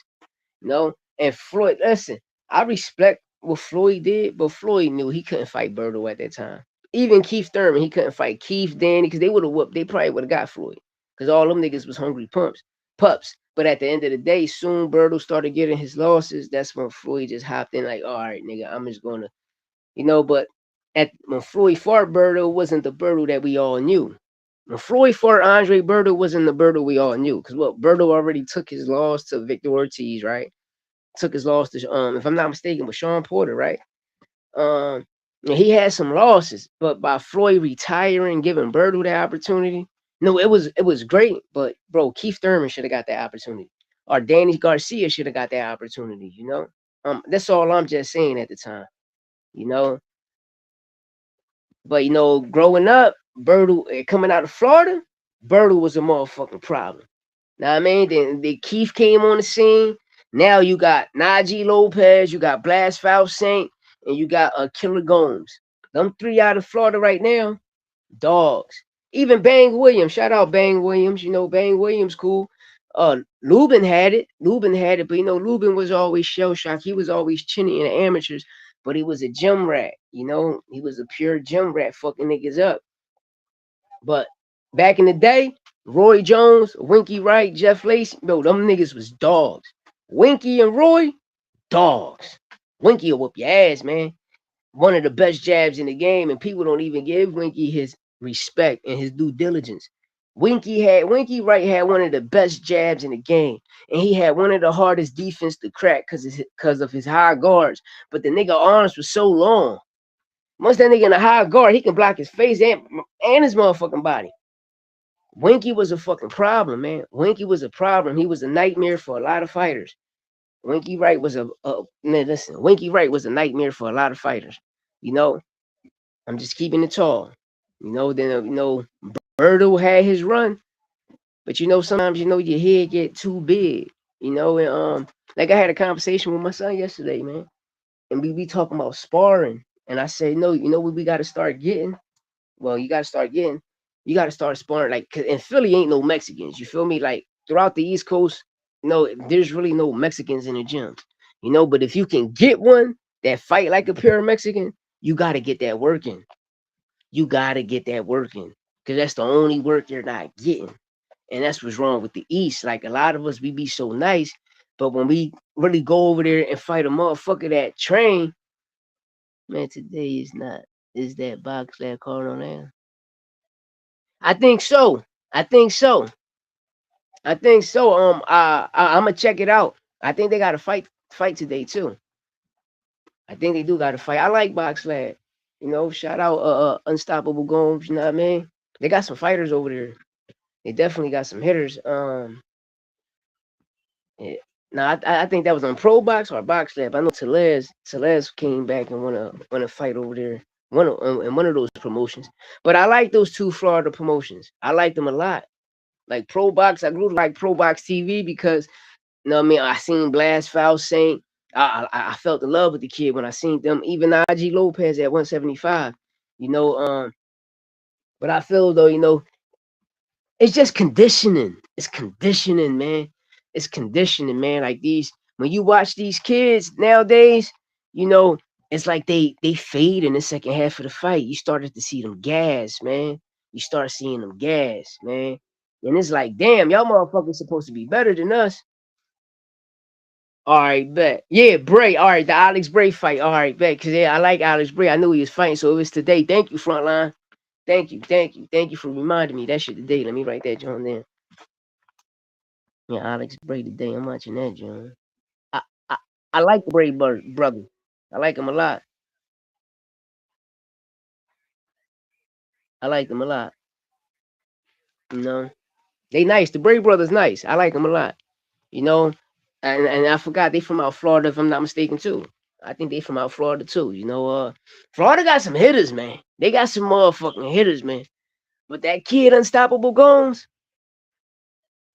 And Floyd, listen, I respect what Floyd did, but Floyd knew he couldn't fight Berto at that time. Even Keith Thurman, he couldn't fight Keith, Danny, because they probably would have got Floyd. Because all them niggas was hungry pups. But at the end of the day, soon Berto started getting his losses. That's when Floyd just hopped in like, all right, nigga, I'm just gonna, but when Floyd fought Berto, it wasn't the Berto that we all knew. When Floyd fought Andre Berto, wasn't the Berto we all knew. Because Berto already took his loss to Victor Ortiz, right? Took his loss to if I'm not mistaken, with Sean Porter, right? He had some losses, but by Floyd retiring, giving Berto the opportunity, no, it was great. But bro, Keith Thurman should have got that opportunity. or Danny Garcia should have got that opportunity. That's all I'm just saying at the time. You know, but growing up, coming out of Florida, Bertle was a motherfucking problem. Know what I mean? Then Keith came on the scene. Now you got Najee Lopez, you got Blast Foul Saint, and you got Killer Gomes. Them three out of Florida right now, dogs. Even Bang Williams, shout out Bang Williams. Bang Williams cool. Lubin had it. But Lubin was always shell shocked. He was always chinny in the amateurs, but he was a gym rat. He was a pure gym rat, fucking niggas up. But back in the day, Roy Jones, Winky Wright, Jeff Lacey, bro, them niggas was dogs. Winky and Roy, dogs. Winky will whoop your ass, man. One of the best jabs in the game, and people don't even give Winky his respect and his due diligence. Winky Wright had one of the best jabs in the game, and he had one of the hardest defense to crack because of his high guards. But the nigga arms was so long. Once that nigga in a high guard, he can block his face and his motherfucking body. Winky was a fucking problem, man. Winky was a problem. He was a nightmare for a lot of fighters. Winky Wright was man, listen, Winky Wright was a nightmare for a lot of fighters. I'm just keeping it tall. Then Berto had his run, but sometimes your head get too big. And like I had a conversation with my son yesterday, man, and we be talking about sparring, and I said, no, what we got to start getting? Well, you got to start sparring, like, 'cause in Philly ain't no Mexicans. You feel me? Like throughout the East Coast, no, there's really no Mexicans in the gyms. But if you can get one that fight like a pure Mexican, you got to get that working. You got to get that working, because that's the only work you're not getting. And that's what's wrong with the East. Like, a lot of us, we be so nice, but when we really go over there and fight a motherfucker that train, man, today is not. Is that box that card on there? I think so. I think so. I think so. I'm gonna check it out. I think they got a fight today too. I think they do got a fight. I like Box Lad. Shout out Unstoppable Gomes. You know what I mean? They got some fighters over there. They definitely got some hitters. Yeah. Now I think that was on Pro Box or Box Lab. I know Telez came back and won a fight over there. In one of those promotions. But I like those two Florida promotions. I like them a lot. Like Pro Box, I grew to like Pro Box TV because what I mean, I seen Blast Foul Saint. I felt the love with the kid when I seen them. Even Najee Lopez at 175. You know, um, but I feel though, it's just conditioning. It's conditioning, man. It's conditioning, man. Like when you watch these kids nowadays, you know, it's like they fade in the second half of the fight. You started to see them gas, man. You start seeing them gas, man. And it's like, damn, y'all motherfuckers supposed to be better than us. All right, bet. Yeah, Bray. All right, the Alex Bray fight. All right, bet. Cause yeah, I like Alex Bray. I knew he was fighting, so it was today. Thank you, Frontline. Thank you for reminding me. That shit today. Let me write that John down. Yeah, Alex Bray today. I'm watching that, John. I I, I like the Bray brother. I like him a lot. I like them a lot. You know, they nice. The Bray brothers nice. I like them a lot. You know, and I forgot they from out Florida, if I'm not mistaken too. I think they from out Florida too. Florida got some hitters, man. They got some motherfucking hitters, man. But that kid, Unstoppable Gomes,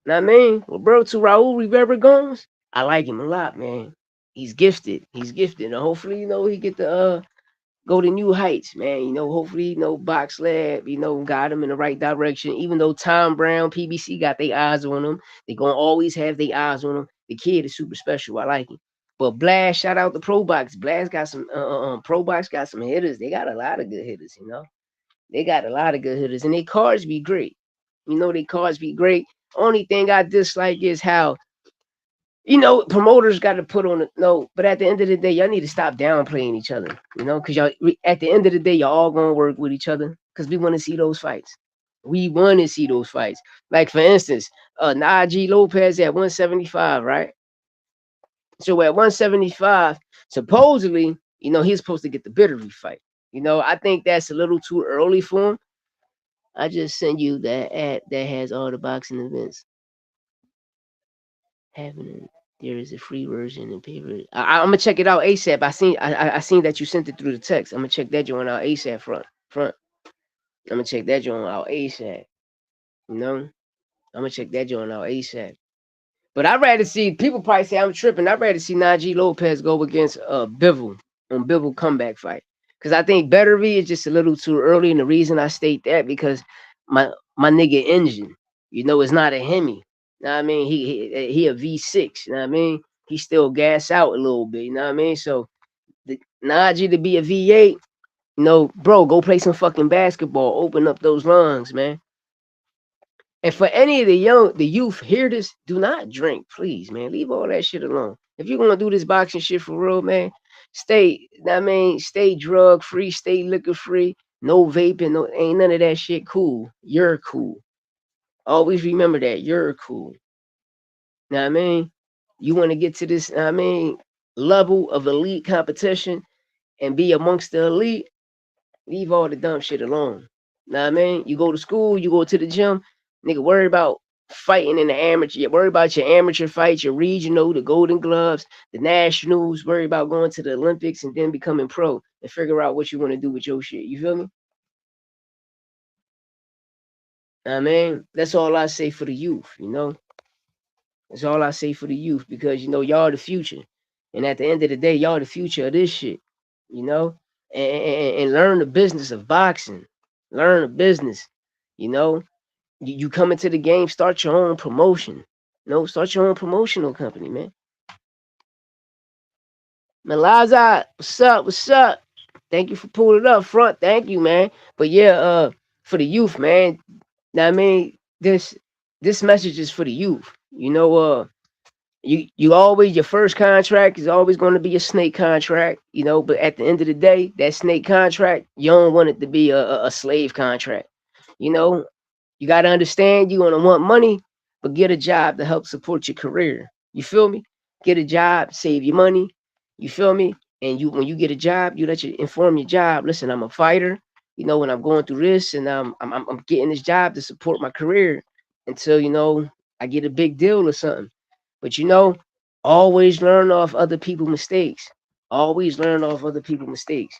know what I mean? Well, bro, to Raul Rivera Gomes, I like him a lot, man. He's gifted. He's gifted. And hopefully, he get to go to new heights, man. Hopefully, Box Lab, got him in the right direction. Even though Tom Brown, PBC got their eyes on him, they gonna always have their eyes on him. The kid is super special. I like him. But Blast, shout out to Pro Box. Blast got some Pro Box got some hitters. They got a lot of good hitters, They got a lot of good hitters. And their cards be great. Their cards be great. Only thing I dislike is how promoters got to put on the no, but at the end of the day, y'all need to stop downplaying each other, because at the end of the day, y'all all gonna work with each other because we want to see those fights. We want to see those fights. Like, for instance, Najee Lopez at 175, right? So at 175, supposedly, he's supposed to get the Bittery fight. I think that's a little too early for him. I just send you that ad that has all the boxing events. Having there is a free version in paper. I'm gonna check it out ASAP. I seen that you sent it through the text. I'm gonna check that joint out ASAP. Front. I'm gonna check that joint out ASAP. You know, I'm gonna check that joint out ASAP. But I'd rather see people probably say I'm tripping. I'd rather see Najee Lopez go against Bivol on Bivol comeback fight. Cause I think Bettery is just a little too early, and the reason I state that because my nigga engine, it's not a Hemi. You know what I mean? He a V6. You know what I mean? He still gas out a little bit. You know what I mean? So Najee to be a V8, bro, go play some fucking basketball. Open up those lungs, man. And for any of the youth, hear this, do not drink, please, man. Leave all that shit alone. If you're gonna do this boxing shit for real, man, stay drug free, stay liquor free, no vaping, no ain't none of that shit cool. You're cool. Always remember that. You're cool. Know what I mean? You wanna get to this, level of elite competition and be amongst the elite, leave all the dumb shit alone. Know what I mean? You go to school, you go to the gym, nigga, worry about fighting in the amateur. You worry about your amateur fights, your regional, the Golden Gloves, the nationals. Worry about going to the Olympics and then becoming pro and figure out what you want to do with your shit. You feel me? I mean, that's all I say for the youth. That's all I say for the youth because y'all the future, and at the end of the day, y'all the future of this shit. You know, and learn the business of boxing. Learn the business. You know, you come into the game, start your own promotion. Start your own promotional company, man. Malaza, what's up? What's up? Thank you for pulling up front. Thank you, man. But yeah, for the youth, man. Now I mean, this message is for the youth. You always your first contract is always going to be a snake contract, but at the end of the day, that snake contract, you don't want it to be a slave contract. You know, you got to understand you're going to want money, but get a job to help support your career. You feel me? Get a job, save your money. You feel me? And when you get a job, you let you inform your job. Listen, I'm a fighter. When I'm going through this, and I'm getting this job to support my career until I get a big deal or something. But always learn off other people's mistakes. Always learn off other people's mistakes.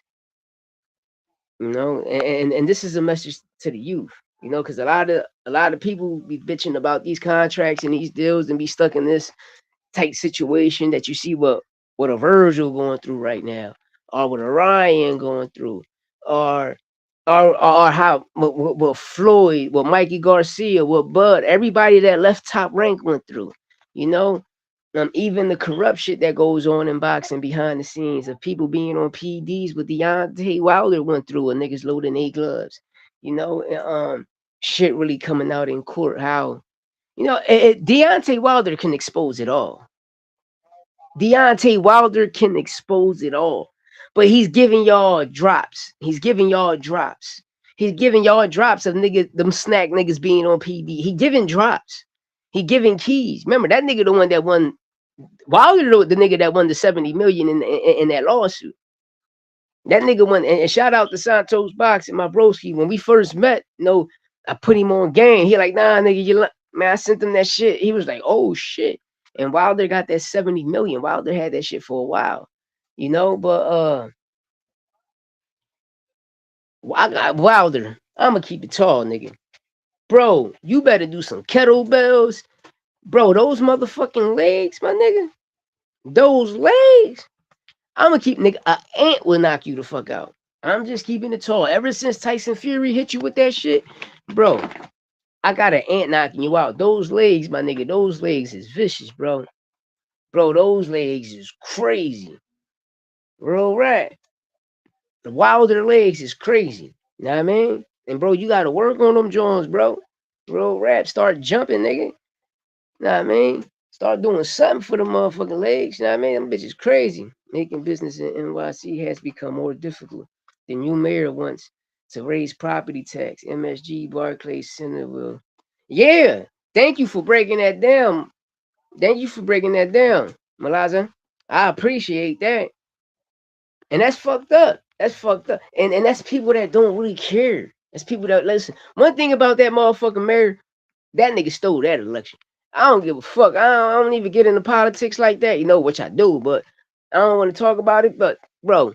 And this is a message to the youth. Because a lot of people be bitching about these contracts and these deals and be stuck in this tight situation that you see what a Vergil going through right now, or what a Ryan going through, or or how what Floyd, what Mikey Garcia, what Bud, everybody that left top rank went through. You know, even the corrupt shit that goes on in boxing behind the scenes of people being on PDs with Deontay Wilder went through, and niggas loading their gloves. Shit really coming out in court. How Deontay Wilder can expose it all. Deontay Wilder can expose it all. But he's giving y'all drops. He's giving y'all drops. He's giving y'all drops of niggas, them snack niggas being on PD. He giving drops. He giving keys. Remember that nigga the one that won Wilder, the nigga that won the 70 million in that lawsuit. That nigga won, and shout out to Santos Boxing, my broski. When we first met, I put him on game. He like, nah, nigga, man, I sent him that shit. He was like, oh shit. And Wilder got that 70 million. Wilder had that shit for a while. But I got Wilder. I'ma keep it tall, nigga. Bro, you better do some kettlebells. Bro, those motherfucking legs, my nigga. Those legs. I'ma keep nigga. An ant will knock you the fuck out. I'm just keeping it tall. Ever since Tyson Fury hit you with that shit, bro, I got an ant knocking you out. Those legs, my nigga, those legs is vicious, bro. Bro, those legs is crazy. Real rat. The Wilder legs is crazy. You know what I mean? And bro, you gotta work on them Jones, bro. Real rap. Start jumping, nigga. You know what I mean? Start doing something for the motherfucking legs. You know what I mean? Them bitches crazy. Making business in NYC has become more difficult. The new mayor wants to raise property tax. MSG Barclays Center will. Yeah. Thank you for breaking that down. Thank you for breaking that down, Malaza. I appreciate that. And that's fucked up. That's fucked up. And that's people that don't really care. That's people that listen. One thing about that motherfucking mayor, that nigga stole that election. I don't give a fuck. I don't even get into politics like that, which I do, but I don't want to talk about it. But bro,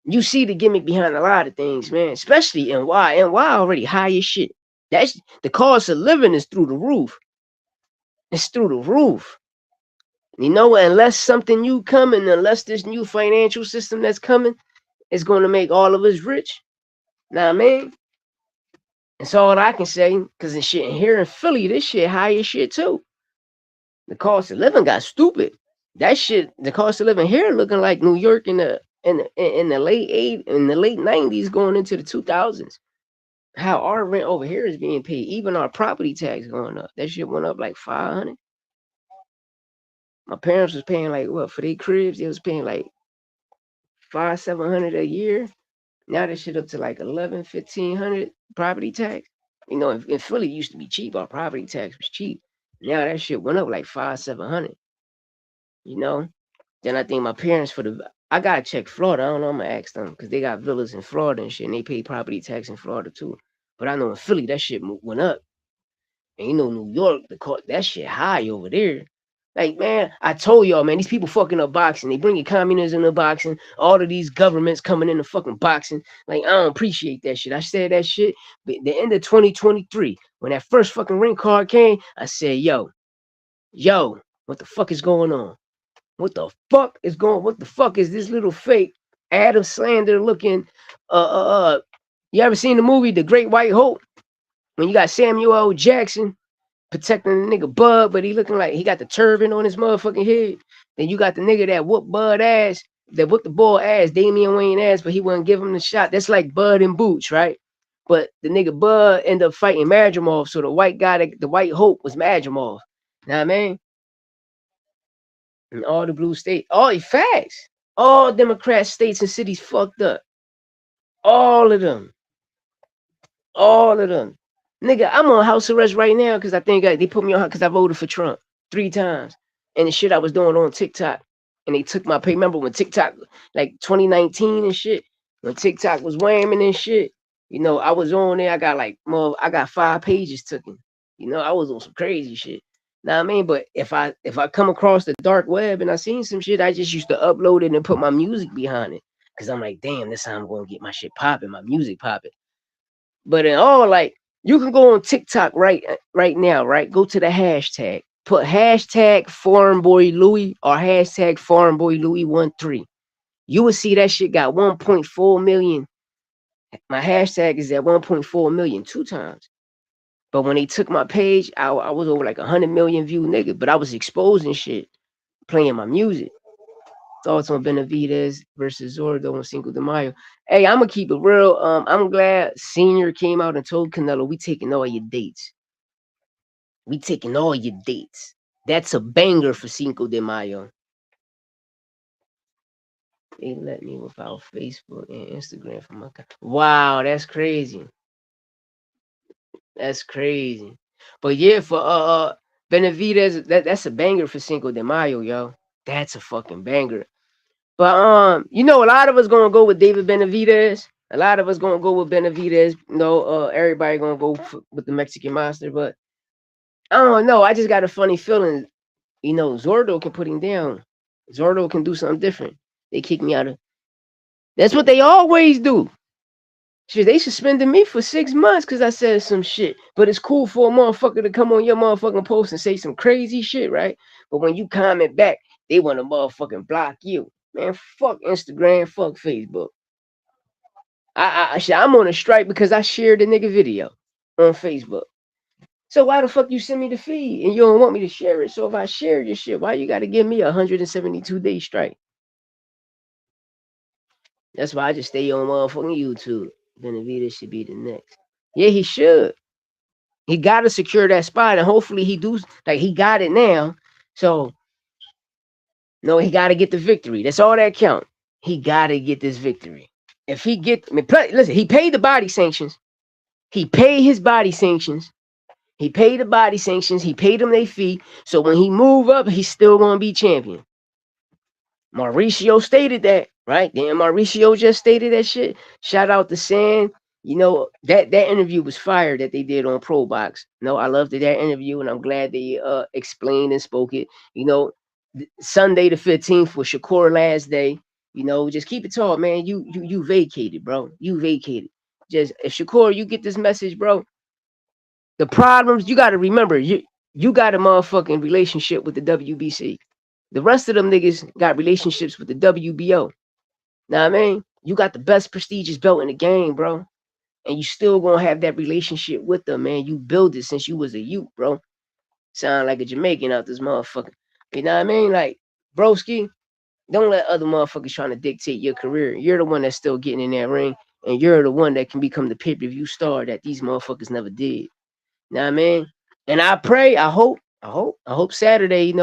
you see the gimmick behind a lot of things, man. Especially NY. NY already high as shit. That's the cost of living is through the roof. It's through the roof. Unless something new coming, unless this new financial system that's coming is going to make all of us rich. Nah, man. That's all I can say. Cause the shit here in Philly, this shit high as shit too. The cost of living got stupid. That shit, the cost of living here looking like New York in the late 90s going into the 2000s. How our rent over here is being paid, even our property tax going up. That shit went up like 500. My parents was paying like what for their cribs? They was paying like 700 a year. Now that shit up to like 1,100, 1,500 property tax. In Philly it used to be cheap. Our property tax was cheap. Now that shit went up like 700. Then I think my parents I gotta check Florida. I don't know. I'm gonna ask them because they got villas in Florida and shit, and they pay property tax in Florida too. But I know in Philly that shit went up, and New York that shit high over there. Like man, I told y'all, man, these people fucking up boxing. They bringing communism to boxing. All of these governments coming into fucking boxing. Like I don't appreciate that shit. I said that shit. But the end of 2023, when that first fucking ring card came, I said, yo, what the fuck is going on? What the fuck is this little fake Adam Sandler looking you ever seen the movie The Great White Hope? When you got Samuel L. Jackson protecting the nigga Bud, but he looking like he got the turban on his motherfucking head. Then you got the nigga that whooped Bud ass, that whooped the boy ass, Damian Wayne ass, but he wouldn't give him the shot. That's like Bud and Boots, right? But the nigga Bud ended up fighting Madrimov, so the white guy, the White Hope was Madrimov. Know what I mean? And all the blue states, all facts. All Democrat states and cities fucked up. All of them. Nigga, I'm on house arrest right now because I think they put me on because I voted for Trump 3 times. And the shit I was doing on TikTok. And they took my pay. Remember when TikTok, like 2019 and shit, when TikTok was whamming and shit, I was on there. I got 5 pages taken. I was on some crazy shit. Know what I mean? But if I come across the dark web and I seen some shit, I just used to upload it and put my music behind it. Cause I'm like, damn, this how I'm gonna get my shit popping, my music popping. But in all, like, you can go on TikTok right now, right? Go to the hashtag. Put hashtag Foreign Boy Louis or hashtag Foreign Boy Louis 13. You will see that shit got 1.4 million. My hashtag is at 1.4 million 2 times. But when they took my page, I was over like 100 million view nigga. But I was exposing shit, playing my music. Thoughts on Benavidez versus Zordo on Cinco de Mayo. Hey, I'm gonna keep it real. I'm glad Senior came out and told Canelo, we taking all your dates. We taking all your dates. That's a banger for Cinco de Mayo. They let me without Facebook and Instagram from my account. Wow, that's crazy. That's crazy. But yeah, for Benavidez, that's a banger for Cinco de Mayo, yo. That's a fucking banger. But a lot of us gonna go with David Benavidez. A lot of us gonna go with Benavidez. Everybody gonna go with the Mexican Monster. But I don't know. I just got a funny feeling. Zordo can put him down. Zordo can do something different. They kick me out of. That's what they always do. Shit, they suspended me for 6 months because I said some shit. But it's cool for a motherfucker to come on your motherfucking post and say some crazy shit, right? But when you comment back, they want to motherfucking block you. Man, fuck Instagram, fuck Facebook. I'm on a strike because I shared the nigga video on Facebook. So why the fuck you send me the feed and you don't want me to share it? So if I share your shit, why you got to give me a 172-day strike? That's why I just stay on motherfucking YouTube. Benavidez should be the next. Yeah, he should. He got to secure that spot, and hopefully he got it now. So no, he got to get the victory. That's all that count. He got to get this victory. If he listen, he paid the body sanctions. He paid his body sanctions. He paid the body sanctions. He paid them their fee. So when he move up, he's still going to be champion. Mauricio stated that, right? Then Mauricio just stated that shit. Shout out to San. You know, that interview was fire that they did on Pro Box. No, I loved that interview, and I'm glad they explained and spoke it. You know, Sunday the 15th was Shakur last day. You know, just keep it tall, man. You vacated, bro. You vacated. Just if Shakur, you get this message, bro. The problems you got to remember, you got a motherfucking relationship with the WBC. The rest of them niggas got relationships with the WBO. Now I mean, you got the best prestigious belt in the game, bro, and you still gonna have that relationship with them, man. You build it since you was a youth, bro. Sound like a Jamaican out this motherfucker. You know what I mean? Like, broski, don't let other motherfuckers trying to dictate your career. You're the one that's still getting in that ring, and you're the one that can become the pay-per-view star that these motherfuckers never did. You know what I mean? And I pray, I hope Saturday,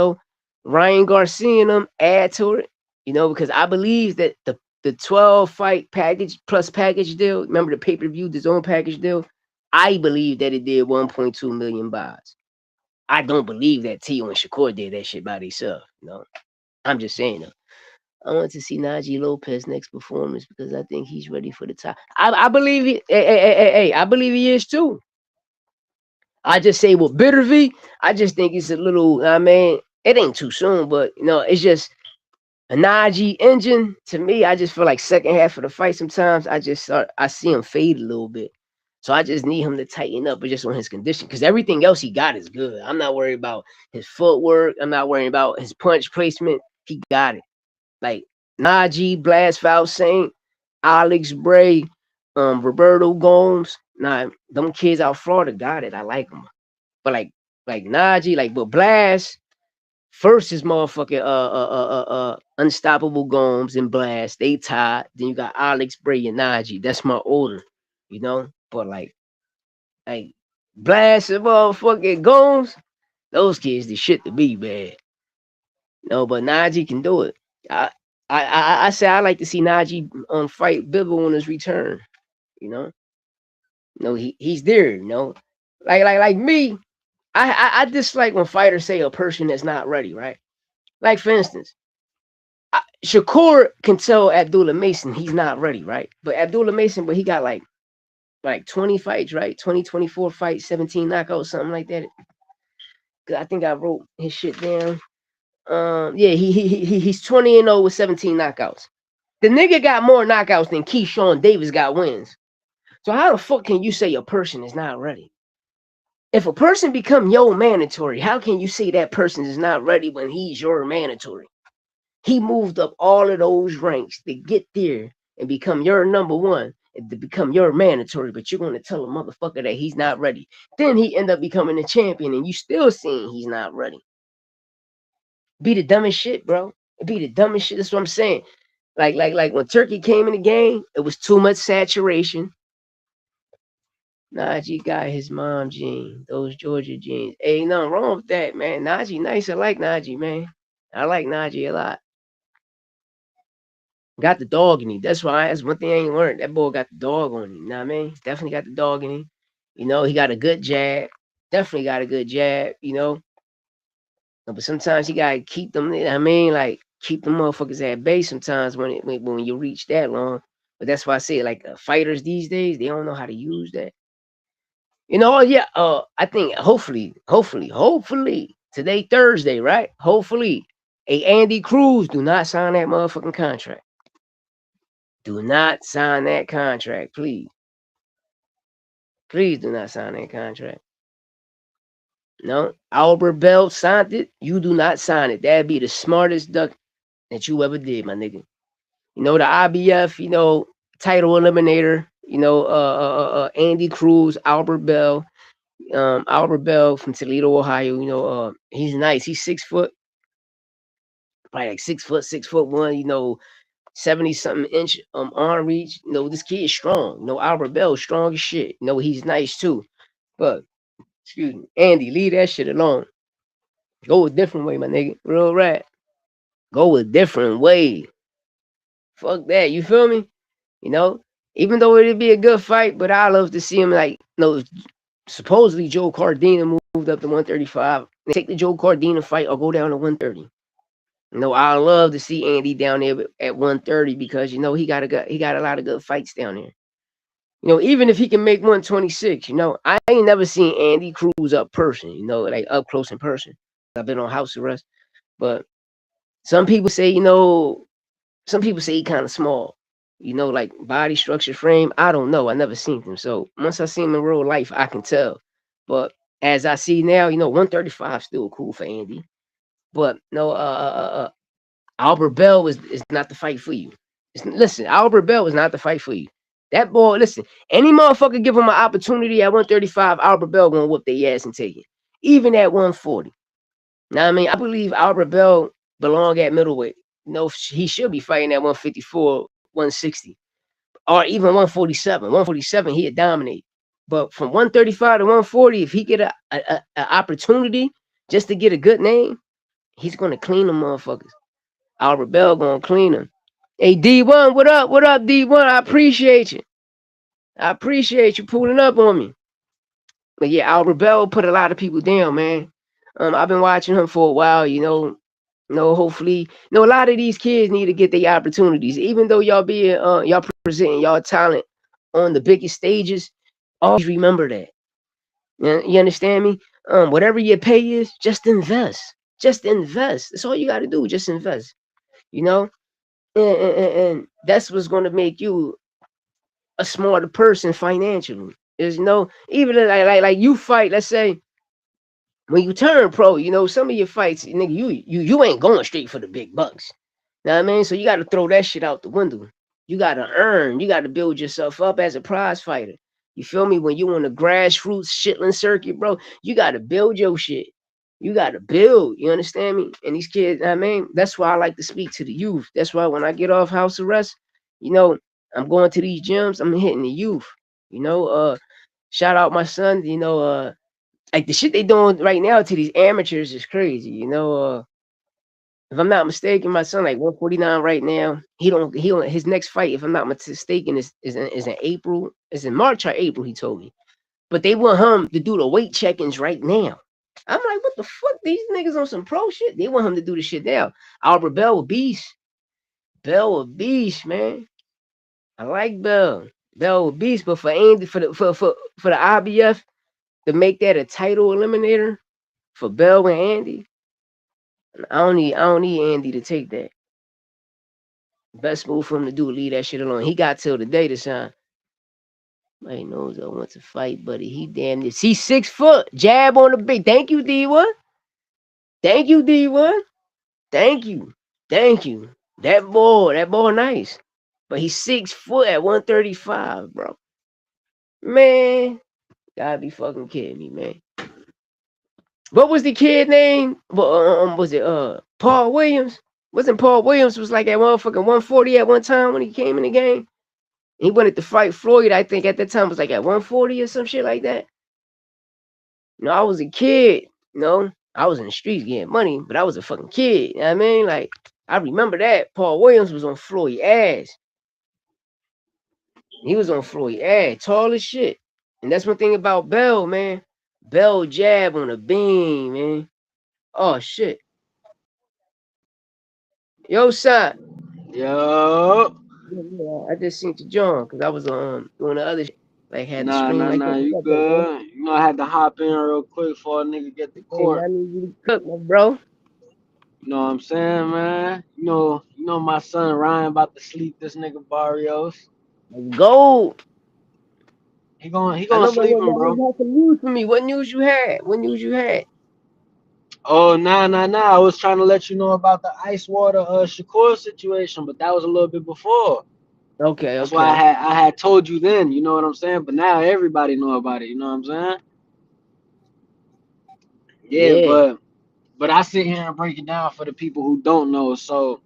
Ryan Garcia and them add to it, because I believe that the 12 fight package plus package deal, remember the pay-per-view, the zone package deal, I believe that it did 1.2 million buys. I don't believe that Tio and Shakur did that shit by themselves. I'm just saying though. I want to see Najee Lopez next performance because I think he's ready for the top. I believe he. Hey, I believe he is too. I just say with Bitter V, I just think it's a little. I mean, it ain't too soon, but it's just a Najee engine. To me, I just feel like second half of the fight. Sometimes I see him fade a little bit. So I just need him to tighten up, but just on his condition, because everything else he got is good. I'm not worried about his footwork. I'm not worried about his punch placement. He got it. Like Najee, Blast Foul Saint, Alex Bray, Roberto Gomes. Nah, them kids out Florida got it. I like them. But like Najee, but Blast, first is motherfucking Unstoppable Gomes and Blast. They tied. Then you got Alex Bray and Najee. That's my order, But like Blast and motherfucking Gomes, those kids the shit to be, man. No, but Najee can do it. I say I like to see Najee fight Bibble on his return. You know, he's there. Like me. I dislike when fighters say a person that's not ready. Right? Like for instance, Shakur can tell Abdullah Mason he's not ready. Right? But Abdullah Mason, he got like 20 fights, right? 24 fights, 17 knockouts, something like that. Cause I think I wrote his shit down. Yeah, he's 20-0 with 17 knockouts. The nigga got more knockouts than Keyshawn Davis got wins. So how the fuck can you say a person is not ready? If a person become your mandatory, how can you say that person is not ready when he's your mandatory? He moved up all of those ranks to get there and become your number one and to become your mandatory, but you're going to tell a motherfucker that he's not ready. Then he end up becoming a champion and you still seeing he's not ready. Be the dumbest shit, bro. Be the dumbest shit. That's what I'm saying. Like when Turkey came in the game, it was too much saturation. Najee got his mom gene, those Georgia genes. Ain't nothing wrong with that, man. Najee nice. I like Najee, man. I like Najee a lot. Got the dog in him. That's one thing I ain't learned. That boy got the dog on him. You know what I mean? Definitely got the dog in him. He got a good jab. Definitely got a good jab, But sometimes you gotta keep them. I mean, like keep the motherfuckers at bay. Sometimes when you reach that long, but that's why I say fighters these days they don't know how to use that. Yeah. I think hopefully today Thursday, right? Hopefully, Andy Cruz do not sign that motherfucking contract. Do not sign that contract, please. Please do not sign that contract. No, Albert Bell signed it. You do not sign it. That'd be the smartest duck that you ever did, my nigga. The IBF, title eliminator. Andy Cruz, Albert Bell. Albert Bell from Toledo, Ohio. He's nice. He's 6 foot, probably like 6', 6'1", 70 something inch arm reach. This kid is strong. Albert Bell strong as shit. He's nice too. But excuse me, Andy, leave that shit alone. Go a different way, my nigga. Real rat. Go a different way. Fuck that. You feel me? Even though it'd be a good fight, but I love to see him supposedly Joe Cardina moved up to 135. Take the Joe Cardina fight or go down to 130. I love to see Andy down there at 130 because he got a lot of good fights down there. Even if he can make 126, I ain't never seen Andy Cruz up person, like up close in person. I've been on house arrest, but some people say, some people say he kind of small, like body structure, frame. I don't know. I never seen him. So once I see him in real life, I can tell. But as I see now, 135 still cool for Andy. But no, Albert Bell is not the fight for you. Listen, Albert Bell is not the fight for you. That boy, listen, any motherfucker give him an opportunity at 135, Albert Bell gonna whoop their ass and take it. Even at 140. Now, I mean, I believe Albert Bell belong at middleweight. He should be fighting at 154, 160, or even 147. 147, he'd dominate. But from 135 to 140, if he get a opportunity just to get a good name, he's gonna clean them motherfuckers. Albert Bell gonna clean him. Hey D1, what up? What up, D1? I appreciate you. I appreciate you pulling up on me. But yeah, Albert Bell put a lot of people down, man. I've been watching him for a while, hopefully, a lot of these kids need to get their opportunities. Even though y'all presenting y'all talent on the biggest stages, always remember that. You understand me? Whatever your pay is, just invest. Just invest. That's all you gotta do, just invest. You know? And that's what's gonna make you a smarter person financially. Is even like you fight, let's say when you turn pro, some of your fights, nigga, you ain't going straight for the big bucks. Know what I mean? So you gotta throw that shit out the window. You gotta earn, you gotta build yourself up as a prize fighter. You feel me? When you on the grassroots shitland circuit, bro, you gotta build your shit. You gotta build, you understand me? And these kids, I mean, that's why I like to speak to the youth. That's why when I get off house arrest, you know, I'm going to these gyms, I'm hitting the youth. You know, shout out my son, like the shit they doing right now to these amateurs is crazy. If I'm not mistaken, my son like 149 right now. He don't his next fight, if I'm not mistaken, is in April. Is in March or April, he told me. But they want him to do the weight check-ins right now. I'm like, what the fuck? These niggas on some pro shit. They want him to do the shit now. Albert Bell a beast. Bell a beast, man. I like Bell. Bell a beast, but for Andy, for the IBF to make that a title eliminator for Bell and Andy, I don't need Andy to take that. Best move for him to do, leave that shit alone. He got till the day to sign. Nobody knows I want to fight, buddy. He damn this. He's 6 foot. Jab on the big. Thank you, D1. Thank you, D1. Thank you. Thank you. That boy nice. But he's 6 foot at 135, bro. Man, gotta be fucking kidding me, man. What was the kid name? Was it Paul Williams? Wasn't Paul Williams was like at motherfucking 140 at one time when he came in the game? He wanted to fight Floyd, I think at that time was like at 140 or some shit like that. I was a kid, I was in the streets getting money, but I was a fucking kid. You know what I mean? Like, I remember that. Paul Williams was on Floyd ass. He was on Floyd ass, tall as shit. And that's one thing about Bell, man. Bell jab on a beam, man. Oh shit. Yo, son. Yo. Yeah, I just seen to John because I was doing the other shit. Like had the Nah, screen nah, like nah. that. You What's up, though, bro? good? I had to hop in real quick for a nigga get to Hey, man, court. I need you to cook, my bro. You know what I'm saying, man? My son Ryan about to sleep this nigga Barrios. Let's go. He I gonna know, but sleep him, you bro. had some news for me. What news you had? What news you had? Oh, nah. I was trying to let you know about the ice water Shakur situation, but that was a little bit before. Okay, That's why I okay. had told you then, you know what I'm saying? But now everybody know about it, you know what I'm saying? Yeah, Yeah. but I sit here and break it down for the people who don't know. So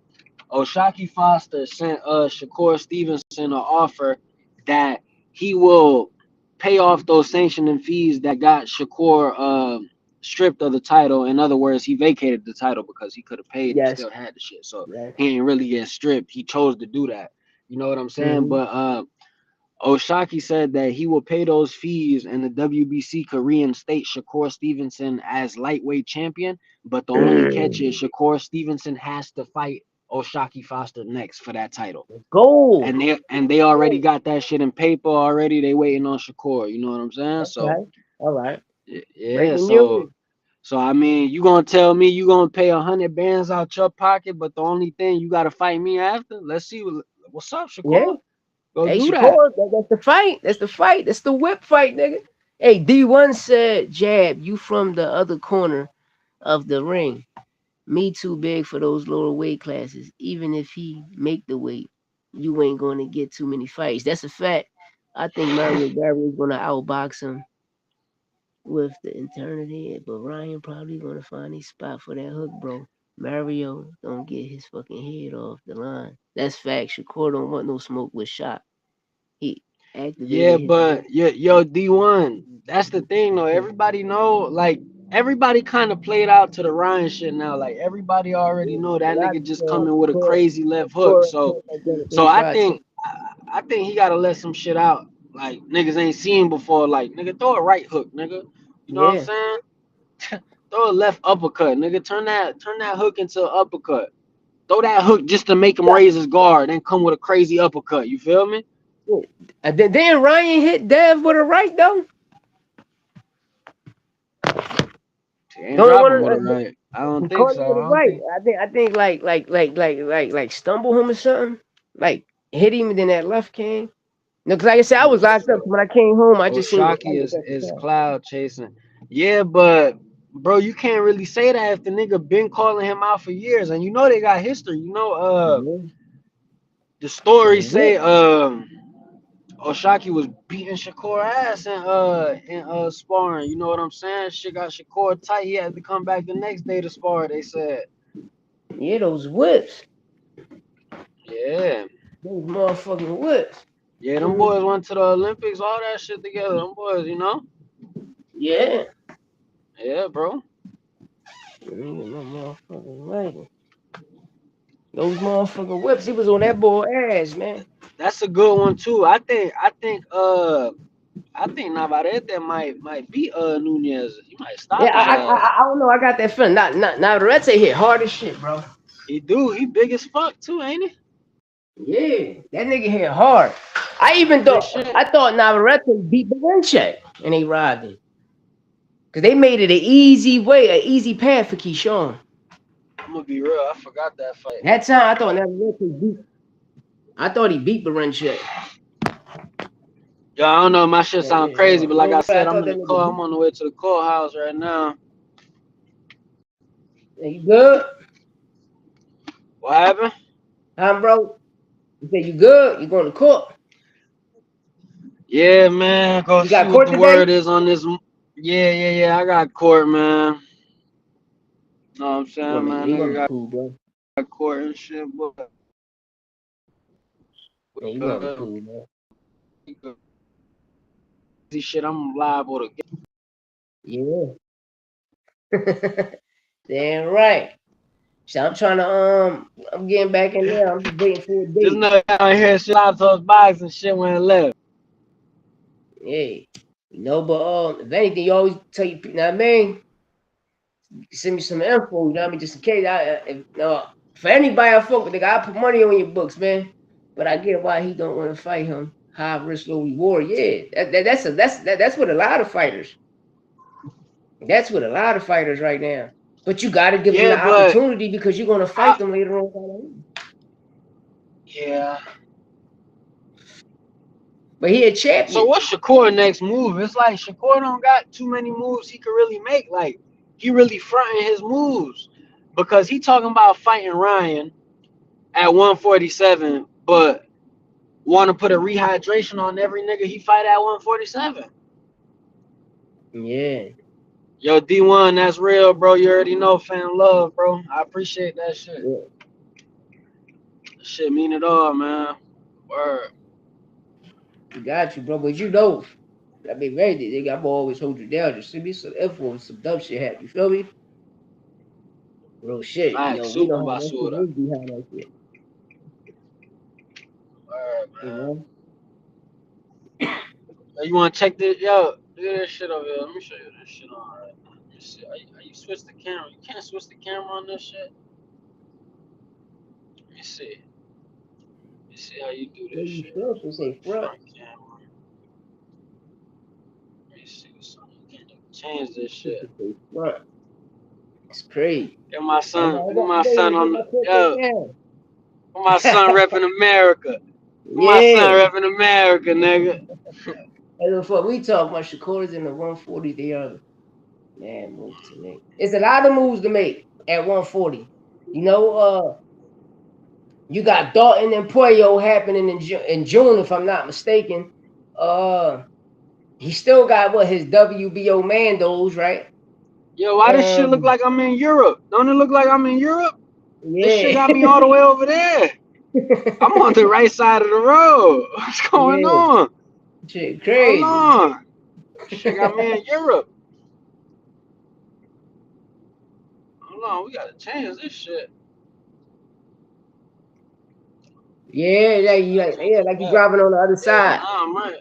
Oshaki Foster sent Shakur Stevenson an offer that he will pay off those sanctioning fees that got Shakur stripped of the title. In other words, he vacated the title because he could have paid and Yes. still had the shit. So Yes. he ain't really get stripped. He chose to do that. You know what I'm saying? Mm-hmm. But Oshaki said that he will pay those fees and the WBC could reinstate Shakur Stevenson as lightweight champion. But the only catch is Shakur Stevenson has to fight O'Shaquie Foster next for that title. Go. And they already got that shit in paper already. They waiting on Shakur. You know what I'm saying? So Okay. All right. yeah. Breaking news. So I mean, you gonna tell me you gonna pay 100 bands out your pocket, but the only thing you gotta fight me after? Let's see what's up, Yeah. Shakur. Go Hey, do that. Shakur, that's the fight. That's the fight. That's the whip fight, nigga. Hey, D1 said, Jab, you from the other corner of the ring. Me too big for those lower weight classes. Even if he make the weight, you ain't going to get too many fights. That's a fact. I think Mario Barry is going to outbox him with the eternity, but Ryan probably going to find his spot for that hook, bro. Mario don't get his fucking head off the line. That's fact. Shakur don't want no smoke with shot. He Yeah, activated his but yo, D1, that's the thing though. Everybody know, like everybody kind of played out to the Ryan shit now. Like everybody already know that nigga just coming with a crazy left hook. So I think he gotta let some shit out. Like niggas ain't seen before. Like nigga, throw a right hook, nigga. You know what I'm Yeah. saying? Throw a left uppercut, nigga. Turn that hook into an uppercut. Throw that hook just to make him raise his guard, then come with a crazy uppercut. You feel me? And then Ryan hit Dev with a right though. He ain't Don't drop him want with a to. right. I don't He think caught him so. with I a don't right. think. I think like stumble him or something. Like hit him and then that left came. No, cause like I said, I I'm was not locked up. sure. When I came home, I just seen the Oshaki fight was at the is time. cloud chasing. Yeah, but bro, you can't really say that if the nigga been calling him out for years, and you know they got history. You know, Yeah. the stories Yeah. say Oshaki was beating Shakur ass in sparring. You know what I'm saying? Shit got Shakur tight. He had to come back the next day to spar. They said, Yeah, those whips. yeah, Those motherfucking whips. yeah, them Mhm. boys went to the Olympics, all that shit together. Them boys, you know, Yeah. yeah, bro. My motherfucking right. Those motherfucking whips. He was on that boy ass, man. That's a good one too. I think Navarrete might beat Nunez. He might Yeah, stop his ass. I don't know. I got that feeling. Not Rete hit hard as shit, bro. He do. He big as fuck too, ain't he? Yeah, that nigga hit hard. I even Big thought shit. I thought Navarrete beat Belenche and they robbed him because they made it an easy way, an easy path for Keyshawn. I'm gonna be real. I forgot that fight. That time I thought Navarrete beat. I thought he beat Belenche. Yo, I don't know. My shit Yeah, sound yeah, crazy, but like I I said, I'm thought in that the car. nigga I'm beat. on the way to the courthouse right now. Yeah, you good, What happened? bro? You say you good? You going to court? Yeah, man. Go You see got what court the today? word is on this. Yeah. I got court, man. Know what I'm saying, man? You gonna Nigga be cool, bro. got court and shit, but Yeah, you gonna be uh, cool, man. this shit, I'm liable to get. Yeah. Damn right. So I'm trying to I'm getting back in there. I'm just waiting for a Just date. know I hear shit out those boxes and shit when it left. Hey, but if anything, you always tell you know what I mean? Send me some info, you know what I mean? Just in case for anybody I fuck with, nigga, I put money on your books, man. But I get why he don't want to fight him. High risk, low reward. Yeah. That's what a lot of fighters. That's what a lot of fighters right now. But you gotta give them Yeah, the but opportunity because you're gonna I fight them later on. yeah. But he a So champion. what's Shakur next move? It's like Shakur don't got too many moves he could really make. Like he really fronting his moves because he talking about fighting Ryan at 147, but want to put a rehydration on every nigga he fight at 147. Yeah. Yo, D1, that's real, bro. You already know, fan love, bro. I appreciate that shit. Yeah. That shit mean it all, man. Word. You got you, bro. But I mean, ready. They got to always hold you down. Just send me some info and some dumb shit happen. You feel me? Real shit. Facts. We know Super how that shit basura. is behind that shit. Word, You man. know? Yo, you want to check this? Yo, do this shit over here. Let me show you this shit on right now. Let me see. Are you switch the camera? You can't switch the camera on this shit. Let me see. Let me see how you do Where this you shit. front? They say front. Front camera. Let me see something. Change this They shit. say front. It's crazy. Get my I'm son. like, Look at what my today? son You get on my the picture yo. down. Look my son repping America. Look my son Yeah. repping America, nigga. And before we talk about Shakur's in the 140, they are man moves to make. It's a lot of moves to make at 140. You know, you got Dalton and Puello happening in June, if I'm not mistaken. He still got what his WBO Mandos, right? Yo, why this shit look Um, like I'm in Europe? Don't it look like I'm in Europe? This shit yeah, got me all the way over there. I'm on the right side of the road. What's going yeah, on? shit, Hold crazy. on. Shit got me in Europe. Hold on, we gotta change this shit. Yeah, like you driving on the other Yeah, side. nah, I'm right.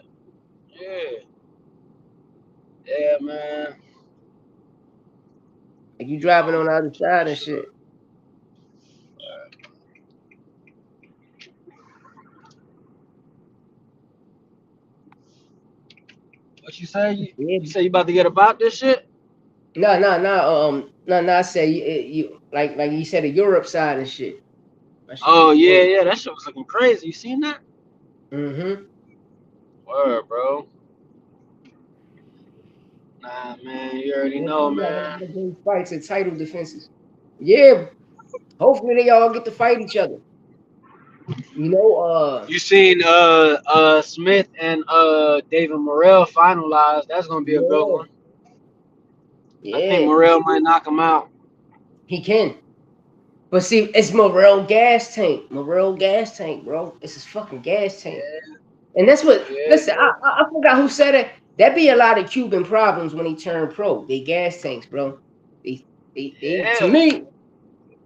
Yeah. Yeah, man. Like you driving on Oh, the other side and shit shit. up. What you say? Yeah. You say you about to get about this shit? No. I say you like you said the Europe side and shit. That shit Oh look yeah, dope. yeah. That shit was looking crazy. You seen that? Mm-hmm. Word, bro. Nah, man. You already know, You got man. one of those fights and title defenses. Yeah, hopefully they all get to fight each other. You know, You seen Smith and David Morrell finalized. That's gonna be a good yeah, one. I think yeah, Morrell might knock him out. he can. But see, it's Morel gas tank. Morel gas tank, bro. It's his fucking gas tank. Yeah, And that's what yeah. listen, I forgot who said it. That be a lot of Cuban problems when he turned pro. They gas tanks, bro. They to Yeah. me,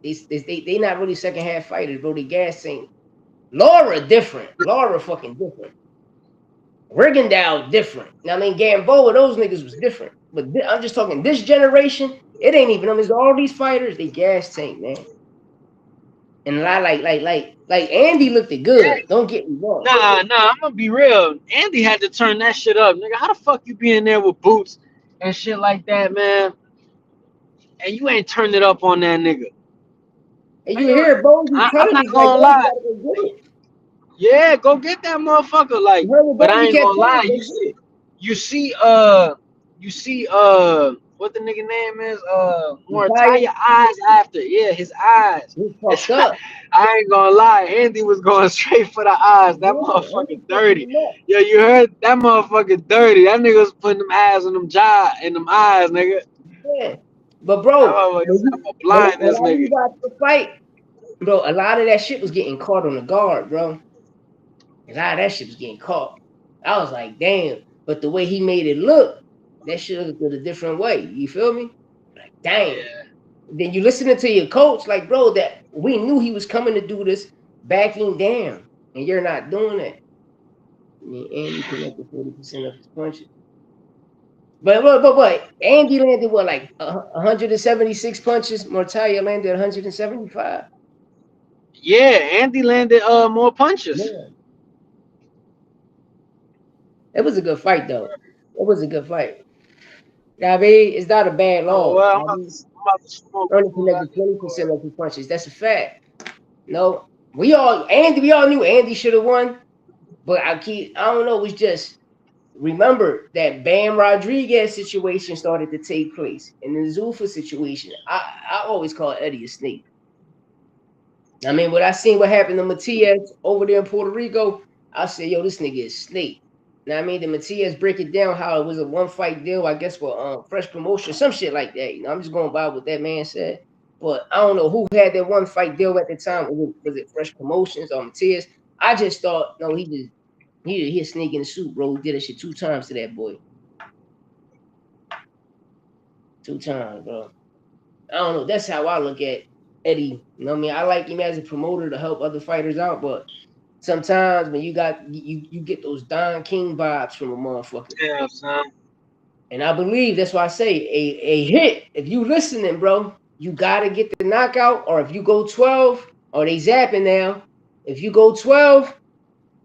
they not really second half fighters, bro. They gas tank. Laura different. Laura fucking different. Rigondeaux different. Now, I mean, Gamboa, those niggas was different. But I'm just talking this generation. It ain't even them. It's all these fighters. They gas tank, man. And a lot like Andy looked good. Don't get me wrong. Nah. I'm gonna be real. Andy had to turn that shit up, nigga. How the fuck you be in there with boots and shit like that, man? And you ain't turned it up on that nigga. And Are you you? hear Bozy I'm telling not me like, gonna "Yo, you lie. gotta go get it." Yeah, go get that motherfucker. You Like, heard what but I Bozy ain't kept gonna telling lie. me, "Go get it." You see, what the nigga name is? Natalia, Mortalia eyes after. Yeah, his eyes. he It's, fucked up. I ain't gonna lie. Andy was going straight for the eyes. That Yeah, motherfucker Andy fucking dirty. him up. Yo, you heard that motherfucker dirty? That nigga was putting them eyes in them jaw in them eyes, nigga. Yeah. But That bro, motherfucker said, I'm gonna blind when this I nigga. rewatched the fight, bro, a lot of that shit was getting caught on the guard, bro. A lot of that shit was getting caught. I was like, damn. But the way he made it look, that shit looked a different way. You feel me? Like, damn. Yeah, Then you listening to your coach, like, bro, that we knew he was coming to do this, backing down, and you're not doing that. And he connected 40% of his punches. But Andy landed what, like 176 punches. Mortalia landed 175. yeah. Andy landed more punches. Man, it was a good fight though. It was a good fight. I mean, it's not a bad Oh loss. well, I mean, I'm about to smoke as only soon as I connected get 20% of his punches. That's a fact. No, we all knew Andy should have won, but I don't know. It's just remember that Bam Rodriguez situation started to take place, and the Zuffa situation. I always call Eddie a snake. I mean, when I seen what happened to Matias over there in Puerto Rico, I said, "Yo, this nigga is snake." Now I mean, the Matias break it down how it was a one fight deal, I guess, for fresh promotion, some shit like that. You know, I'm just going by what that man said. But I don't know who had that one fight deal at the time. Was it Fresh Promotions or Matias? I just thought, no, he a snake in the suit, bro. He did that shit 2 times to that boy. 2 times, bro. I don't know. That's how I look at Eddie. You know what I mean? I like him as a promoter to help other fighters out, but sometimes when you get those Don King vibes from a motherfucker. yeah, son. And I believe that's why I say a hit. If you listening, bro, you gotta get the knockout, or if you go 12, or they zapping now. If you go 12,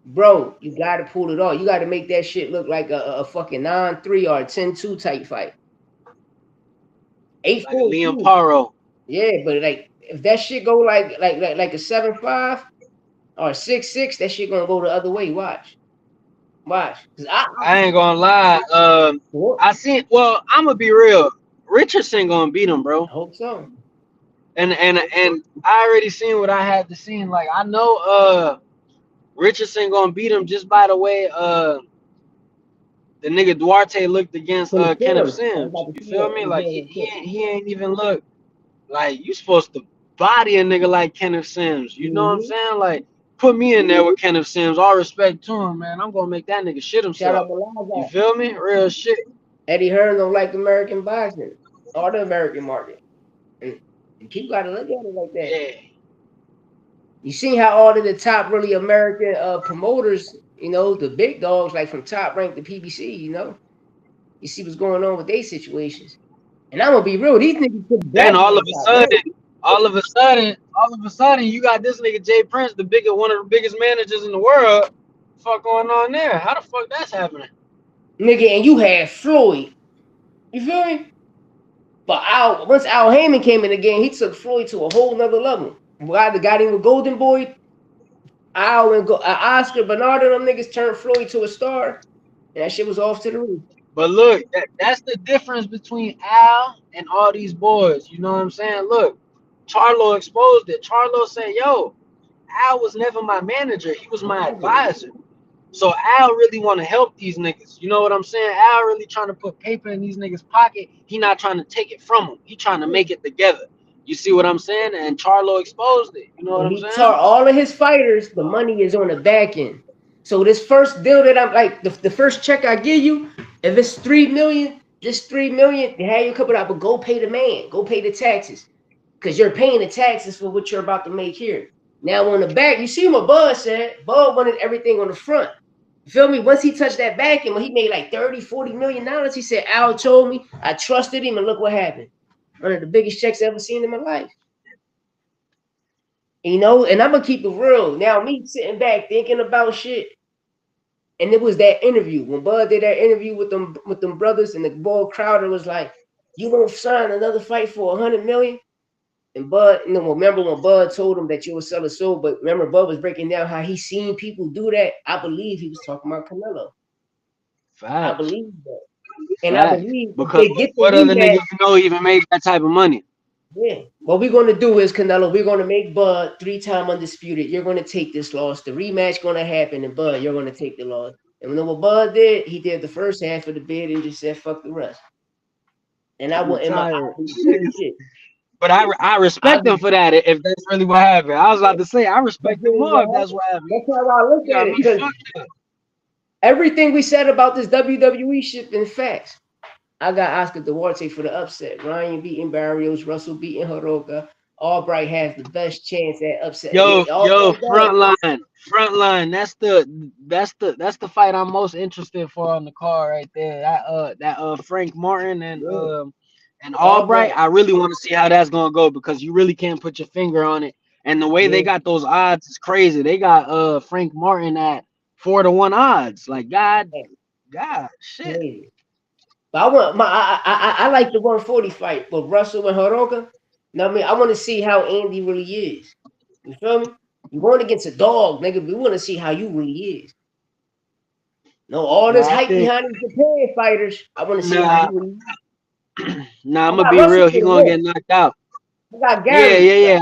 bro, you got to pull it off. You got to make that shit look like a fucking 9-3 or a 10-2 type fight. Like a 8-4 Liam too. Paro. Yeah, but like if that shit go like a 7-5 or 6-6, that shit gonna go the other way. Watch. 'Cause I ain't gonna lie. I'm gonna be real. Richardson gonna beat him, bro. I hope so. And I already seen what I had to see. Like I know Richardson gonna beat him just by the way the nigga Duarte looked against Kenneth I was Sims. about to You see feel that. me? Like he ain't even look like you supposed to body a nigga like Kenneth Sims. You know what I'm Mm-hmm. saying? Like put me in there with Kenneth Sims. All respect to him, man. I'm gonna make that nigga shit Shout out himself. to You Laza. feel me? Real shit. Eddie Hearn don't like American boxing or the American market. And people got to look at it like that. Yeah. You see how all of the top really American promoters, the big dogs, like from Top Rank to PBC, you see what's going on with their situations. And I'm gonna be real, these niggas put Then black men on Top Rank. all of a sudden, you got this nigga Jay Prince, one of the biggest managers in the world. Fuck going on there? How the fuck that's happening? Nigga, and you had Floyd. You feel me? But once Al Heyman came in the game, he took Floyd to a whole nother level. Why the guy named Golden Boy, Al and Oscar Bernard and them niggas turned Floyd to a star, and that shit was off to the roof. But look, that's the difference between Al and all these boys. You know what I'm saying? Look, Charlo exposed it. Charlo said, "Yo, Al was never my manager. He was my advisor." So Al really want to help these niggas. You know what I'm saying? Al really trying to put paper in these niggas' pocket. He not trying to take it from them. He trying to make it together. You see what I'm saying? And Charlo exposed it. You know what And I'm he saying? taught all of his fighters the money is on the back end. So this first deal that I'm like, the first check I give you, if it's 3 million, just 3 million, they have you couple out, but go pay the man, go pay the taxes. Because you're paying the taxes for what you're about to make here. Now on the back, you see what Bud said. Bud wanted everything on the front. You feel me? Once he touched that back end, when he made like 30, $40 million, he said, Al told me, I trusted him, and look what happened. One of the biggest checks I ever seen in my life. And I'm gonna keep it real. Now, me sitting back thinking about shit, and it was that interview when Bud did that interview with them brothers, and the boy Crowder was like, "You won't sign another fight for $100 million." And Bud, remember when Bud told him that you would sell a soul, but remember Bud was breaking down how he seen people do that. I believe he was talking about Canelo. I Facts. believe that, and I Facts. believe if Because they get the what other nigga rematch. you know even made that type of money? Yeah. What we're going to do is, Canelo, we're going to make Bud 3-time undisputed. You're going to take this loss. The rematch going to happen, and Bud, you're going to take the loss. And when what Bud did, he did the first half of the bid and just said, fuck the rest. And I went in my Retired. shit. But I respect him for that if that's really what happened. I was about to say I respect him more if that's what happened. That's how I look You at got it. me Because fucked up. everything we said about this WWE shit been facts. I got Oscar Duarte for the upset. Ryan beating Barrios, Russell beating Hiroka. Albright has the best chance at upset. Yo, Albright front line. That's the fight I'm most interested for on the card right there. That Frank Martin and Albright. Albright. I really want to see how that's gonna go because you really can't put your finger on it. And the way they Yeah. got those odds is crazy. They got Frank Martin at 4-1 odds. Like God, shit. Crazy. But I like the 140 fight with Russell and Hiroka. Know what I mean? I want to see how Andy really is. You feel me? You're going against a dog, nigga. We want to see how you really is. No, all this Nah, I hype think behind these Japan fighters. I want to see how nah, you really nah. I'm I gonna got be Russell real. for He the gonna win. get knocked out. I got Yeah, Gary. yeah, yeah.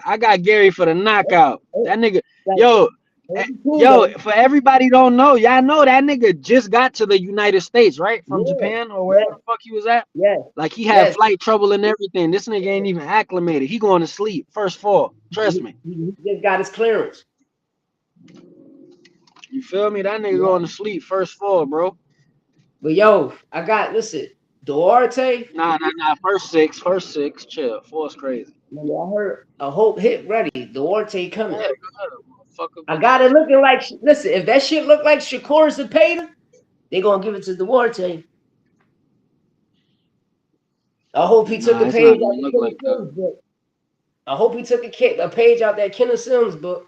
I got Gary for the knockout. That nigga, Like, yo, Andy cool yo. though. For everybody don't know, y'all know that nigga just got to the United States, right? From Yeah. Japan or Yes. wherever the fuck he was at. Yes. Like he had Yes. flight trouble and everything. This nigga ain't even acclimated. He going to sleep first fall. Trust me. He just got his clearance. You feel me? That nigga Yeah. going to sleep first fall, bro. But yo, listen, Duarte. Nah. First six. Chill. Four's crazy. I heard a Hope hit ready. Duarte Yeah, coming. go ahead, motherfucker. I got it looking like. Listen, if that shit look like Shakur Zepeda, they gonna give it to Duarte. I hope he took Nah, a it's not page gonna out look the like that. Phil's book. I hope he took a page out that Kenneth Sims book.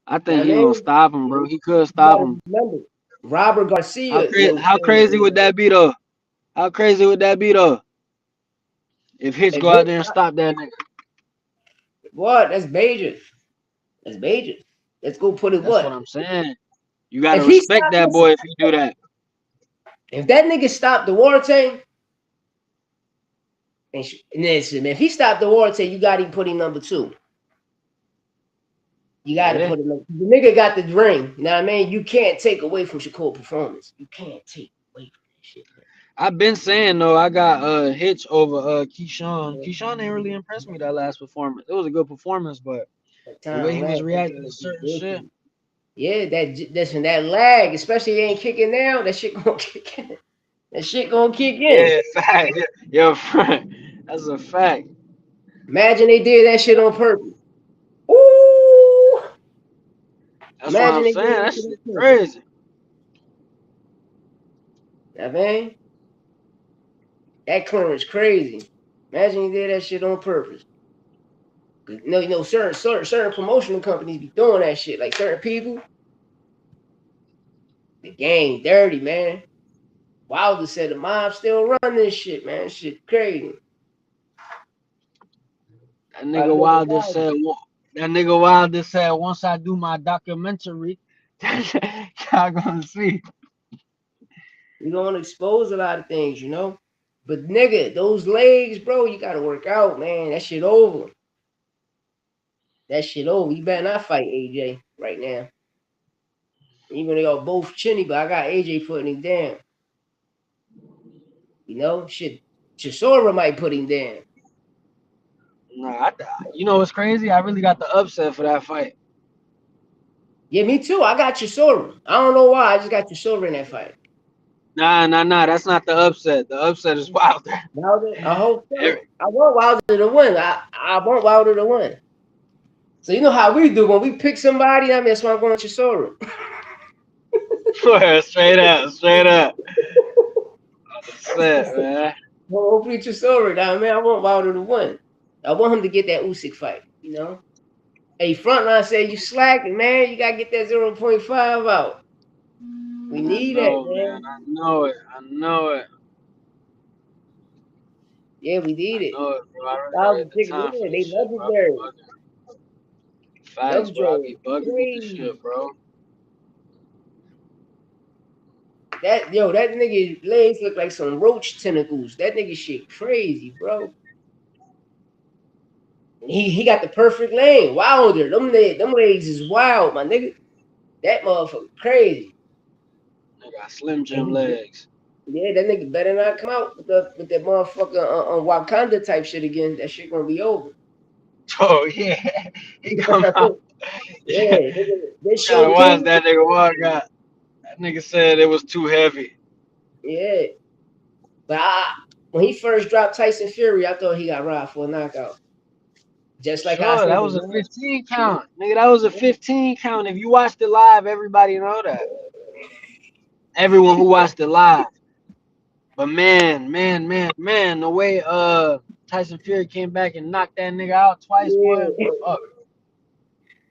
I You know think what I he gonna mean? stop him, bro. He could You stop gotta him. remember, Robert Garcia, you know, How crazy would that be though? How crazy would that be though? If Hitch if go out Hitch, there and stop that nigga. what? That's major. That's major. Let's go put it That's what what? I'm saying. You gotta If he respect stopped that this, boy if he do that. if that nigga stopped the Duarte, and listen, if he stopped the Duarte, you got to put him number 2. You got to Yeah. put him. The nigga got the ring. You know what I mean? You can't take away from Shakur performance. You can't take away from that shit. I've been saying though, I got Hitch over Keyshawn. Keyshawn ain't really impressed me that last performance. It was a good performance, but That the way time he was lag, reacting to certain shit. yeah, that lag, especially if it ain't kicking now. That shit gonna kick in. That shit gonna kick in. Yeah, fact. Yo, friend, that's a fact. Imagine they did that shit on purpose. Ooh, That's what imagine I'm they did saying. that That shit on shit purpose. crazy. I mean, that clearance crazy. Imagine they did that shit on purpose. Certain promotional companies be doing that shit. Like certain people, the game dirty, man. Wilder said the mob still run this shit, man. Shit crazy. That I nigga know Wilder Wilder. said. That nigga Wilder said once I do my documentary, y'all gonna see. You don't expose a lot of things, you know. But nigga, those legs, bro, you gotta work out, man. That shit over. That shit over. You better not fight AJ right now. Even though y'all both chinny, but I got AJ putting him down. You know, shit. Chisora might put him down. Nah, you know what's crazy? I really got the upset for that fight. Yeah, me too. I got Chisora. I don't know why. I just got Chisora in that fight. Nah. That's not the upset. The upset is Wilder. Wilder, I hope Every- so. I want Wilder to win. I want Wilder to win. So you know how we do when we pick somebody. I mean, that's why I'm going Chisora. straight up, straight up. Upset, man. Well, hopefully Chisora. Now, man, I want Wilder to win. I want him to get that Usyk fight. You know. Hey, frontline say you slacking, man. You gotta get that 0.5 out. We I need that, know, man. man. I know it. I know it. Yeah, we I need it. know it, bro. I really don't Wilder, get the chicken, time for yeah, this they shit, bro. I be legendary. bugging. Facts, bro. I Legendary. be bugging with this Crazy. shit, bro. That nigga legs look like some roach tentacles. That nigga shit crazy, bro. He got the perfect lane. Wilder. Them legs is wild, my nigga. That motherfucker crazy. I got Slim And Jim legs. yeah, that nigga better not come out with that motherfucker Wakanda type shit again. That shit gonna be over. Oh yeah, he come out. Yeah, Yeah, they gotta showed watch King. that nigga walk out. That nigga said it was too heavy. Yeah, but when he first dropped Tyson Fury, I thought he got robbed for a knockout. Just like I Sure, said, that was a 15 count. Nigga, that was a 15 count. If you watched it live, everybody know that. Everyone who watched it live. But man, the way Tyson Fury came back and knocked that nigga out twice, boy. yeah. Fuck.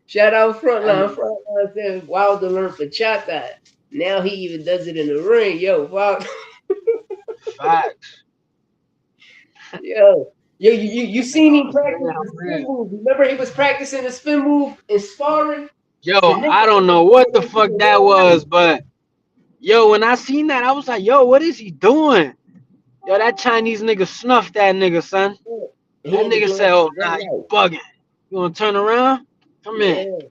Shout out That Frontline. nigga, Frontline said Wilder learned for Chata. Now he even does it in the ring. Yo, Wilder. facts. You That nigga seen him was practice damn the spin real. move. Remember he was practicing the spin move in sparring? Yo, The nigga I don't know what the fuck that was, but yo, when I seen that, I was like, yo, what is he doing? Yo, that Chinese nigga snuffed that nigga, son. he That ain't been nigga doing said, that oh, shit nah, right you now. bugging. You wanna turn around? Come in. Yeah.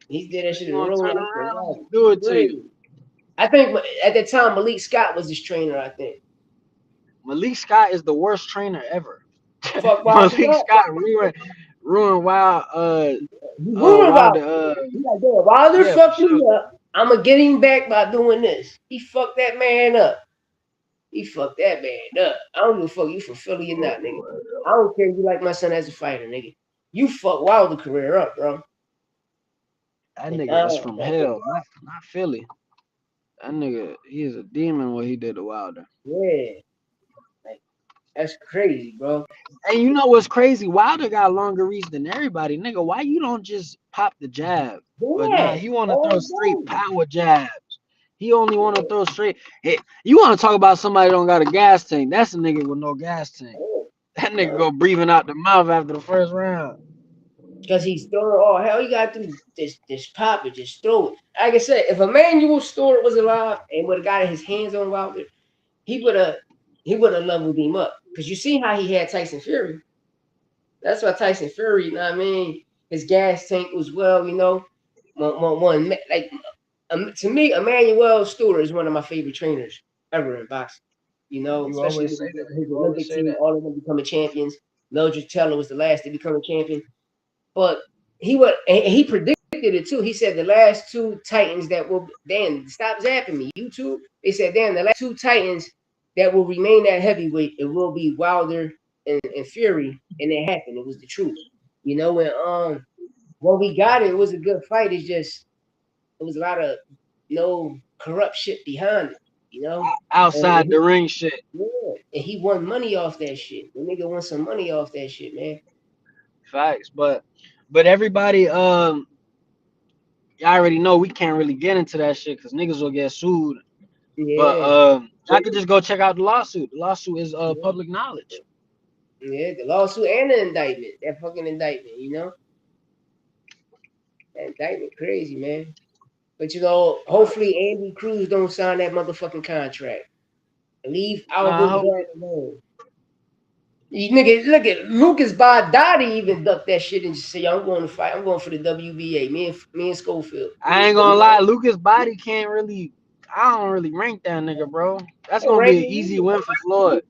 He did that shit You in wanna real turn life. around? Let me Wow. do it to you. Crazy. I think at that time Malik Scott was his trainer, I think. Malik Scott is the worst trainer ever. Fuck Wilder Malik up. Scott ruined Wild You ruined Wilder Wilder. He like, yeah, Wilder yeah, for fucked me sure. up. I'ma get him back by doing this. He fucked that man up. He fucked that man up. I don't give a fuck you from Philly or not, nigga. I don't care if you like my son as a fighter, nigga. You fuck Wilder career up, bro. That And, nigga is from hell, not Philly. That nigga, he is a demon what he did to Wilder. yeah. Like, That's crazy, bro. And you know what's crazy? Wilder got longer reach than everybody. Nigga, why you don't just pop the jab? But nah, Yeah, he want to throw all straight day. power jabs. He only want to throw straight. Hey, you want to talk about somebody don't got a gas tank? That's a nigga with no gas tank. That nigga go breathing out the mouth after the first round. Because he's throwing all hell. You got to do this pop it, just throw it. Like I said, if Emmanuel Stewart was alive and would have got his hands on Wilder, he would have leveled him up. Because you see how he had Tyson Fury. That's why Tyson Fury, you know what I mean? His gas tank was well, you know. Like to me, Emmanuel Stewart is one of my favorite trainers ever in boxing. You know, You especially always with say that. his You always Olympic say team, that. all of them becoming champions. Mildred Taylor was the last to become a champion. But he predicted it too. He said the last two Titans that will stop zapping me. YouTube. They said the last two Titans that will remain at heavyweight, it will be Wilder and Fury. And it happened. It was the truth. You know, when we got it, it was a good fight. It's just it was a lot of corrupt shit behind it, you know? Outside And the ring shit. yeah, and he won money off that shit. The nigga won some money off that shit, man. Facts. But everybody, y'all already know we can't really get into that shit because niggas will get sued. But Yeah. I could just go check out the lawsuit. The lawsuit is Yeah. public knowledge. Yeah, the lawsuit and the indictment. That fucking indictment, you know? That indictment crazy, man. But hopefully Andy Cruz don't sign that motherfucking contract. Leave Nah, I Aldo hope Gunn alone. You nigga, look at Lucas Bardati even ducked that shit and just say, "I'm going to fight. I'm going for the WBA." Me and Schofield. I ain't gonna lie. Lucas Body can't really. I don't really rank that nigga, bro. That's Don't gonna rank be an me easy either. win for Floyd.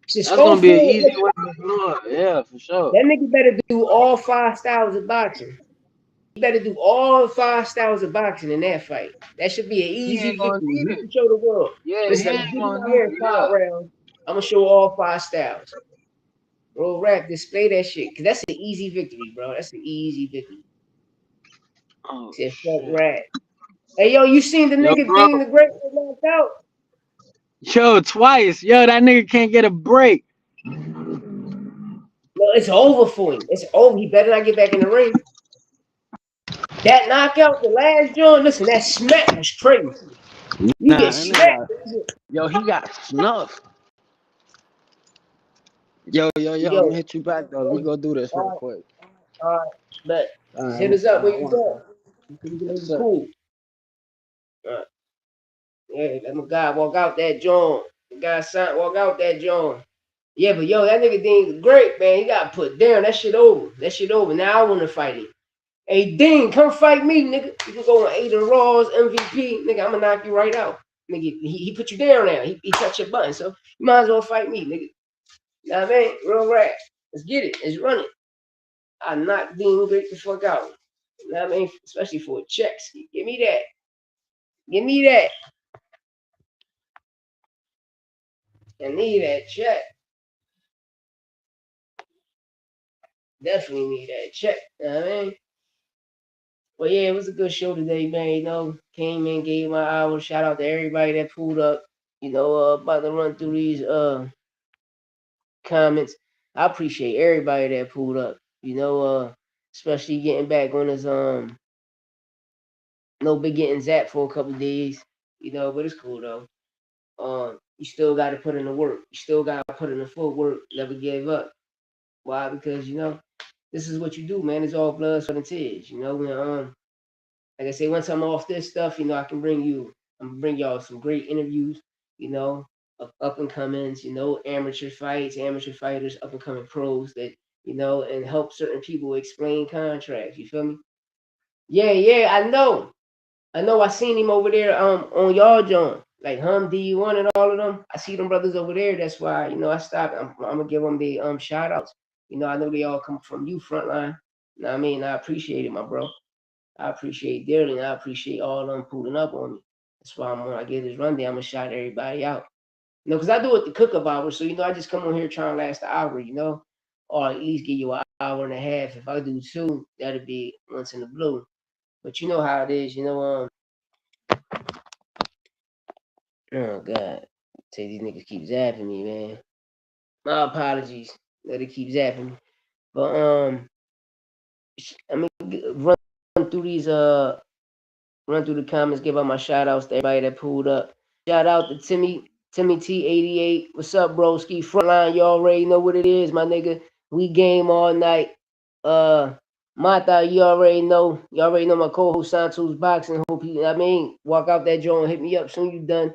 Shit, That's gonna be an Schofield, easy win for Floyd. Yeah, for sure. that nigga better do all 5 styles of boxing. He better do all 5 styles of boxing in that fight. That should be an He easy ain't gonna victory. need He it. can show the world. Yeah, he Listen, I'm ain't gonna get him gonna out need here in it. five Yeah. rounds. I'm gonna show all 5 styles. Bro, rap, display that shit. Cause that's an easy victory, bro. That's an easy victory. Oh Said fuck shit. rap. Hey yo, you seen the Yo, nigga bro. Dean the Great get knocked out? Yo, twice. Yo, that nigga can't get a break. No, it's over for him. It's over. He better not get back in the ring. That knockout, the last joint, listen, that smack was crazy. You Nah, get that nigga smacked. got. Yo, he got snuffed. Yo. I'm Yo, gonna hit you back though. Let me go do this real all quick. right, all right, but All just right, hit us up when you one done. second. Yes, It's sir. cool. All right. Yeah, let my guy walk out that joint. The guy signed, walk out that joint. Yeah, but yo, that nigga Dean's great, man. He got put down. That shit over. That shit over. Now I want to fight him. Hey, Dean, come fight me, nigga. You can go on Aiden Raw's MVP. Nigga, I'm going to knock you right out. Nigga, he put you down now. He touched your button. So you might as well fight me, nigga. You know what I mean? Real rap. Let's get it. Let's run it. I knock Dean Great the fuck out. You know what I mean? Especially for checks. Give me that. Give me that. I need that check. Definitely need that check. You know what I mean? But yeah, it was a good show today, man. Came in, gave my hour. Shout out to everybody that pulled up. About to run through these comments. I appreciate everybody that pulled up. Especially getting back on his no big getting zapped for a couple days. But it's cool though. You still got to put in the work. You still got to put in the footwork. Never give up. Why? Because this is what you do, man. It's all blood, sweat, and tears. Like I say, once I'm off this stuff, I'm gonna bring y'all some great interviews, of up and comings, amateur fights, amateur fighters, up and coming pros that, and help certain people explain contracts. You feel me? Yeah, I know. I seen him over there on y'all John, like D1 and all of them. I see them brothers over there. That's why, I stopped. I'm gonna give them the shout outs. I know they all come from you frontline. You know what I mean? I appreciate it, my bro. I appreciate dearly, and I appreciate all of them pulling up on me. That's why when I get this rundown, I'm gonna shout everybody out. Because I do it the cook up hour, so I just come on here trying to last an hour, or at least give you an hour and a half. If I do two, that'd be once in the blue. But you know how it is, oh god, say these niggas keep zapping me, man. My apologies that it keeps zapping me. But I mean, run through these run through the comments, give out my shout outs to everybody that pulled up. Shout out to Timmy T88. What's up, broski? Frontline, you already know what it is, my nigga. We game all night. Mata, you already know. You already know my co-host Santos Boxing. Hope you, I mean, walk out that joint, hit me up soon you done.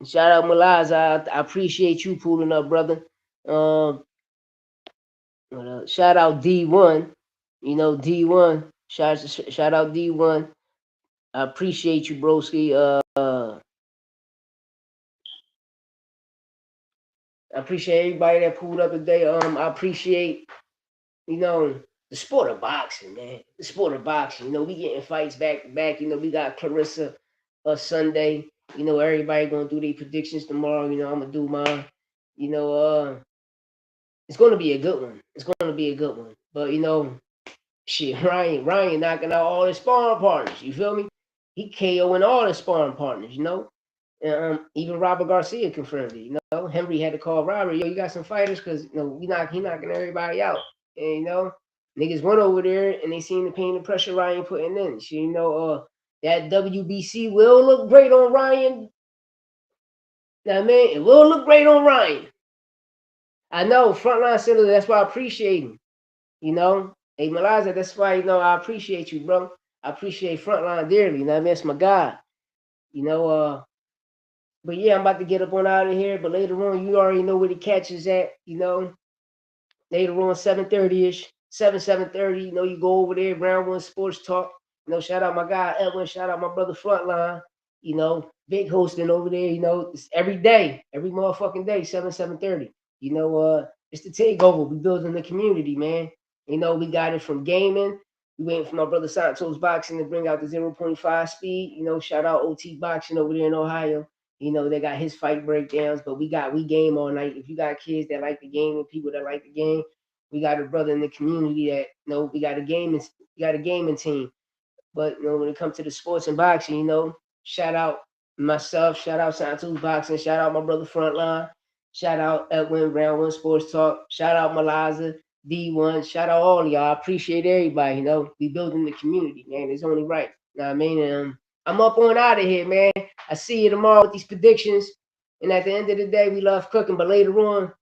Shout out Malaz. I appreciate you pulling up, brother. Um, shout out D1. You know D1. Shout out D1. I appreciate you, broski. I appreciate everybody that pulled up today. I appreciate, you know, the sport of boxing, man. The sport of boxing. You know, we getting fights back to back. You know, we got Clarissa Sunday. You know, everybody gonna do their predictions tomorrow. You know, I'm gonna do mine. You know, it's gonna be a good one. It's gonna be a good one. But you know, shit, Ryan knocking out all his sparring partners. You feel me? He KOing all his sparring partners. You know, even Robert Garcia confirmed it. You know, Henry had to call Robert, yo, you got some fighters because you know he knocking everybody out. And you know, niggas went over there and they seen the pain and pressure Ryan putting in. So, you know, that WBC will look great on Ryan. Now, man, it will look great on Ryan. I know, frontline center. That's why I appreciate him. You know, hey Meliza, that's why you know I appreciate you, bro. I appreciate frontline dearly. You know, I mean, that's my guy. You know, but yeah, I'm about to get up on out of here. But later on, you already know where the catch is at. You know, later on 7:30ish, 7:30. You know, you go over there, Round One Sports Talk. You know, shout out my guy Edwin. Shout out my brother Frontline. You know, big hosting over there. You know, it's every day, every motherfucking day, 7:30. You know, it's the takeover. We building the community, man. You know, we got it from gaming. We waiting for my brother Santos Boxing to bring out the 0.5 speed. You know, shout out OT Boxing over there in Ohio. You know, they got his fight breakdowns, but we game all night. If you got kids that like the game and people that like the game, we got a brother in the community that you know we got a gaming team. But you know, when it comes to the sports and boxing, you know, shout out myself, shout out Santos Boxing, shout out my brother Frontline, shout out Edwin Round One Sports Talk, shout out Maliza, D1, shout out all of y'all. I appreciate everybody, you know. We building the community, man. It's only right. You know what I mean? I'm up on out of here, man. I see you tomorrow with these predictions. And at the end of the day, we love cooking. But later on, like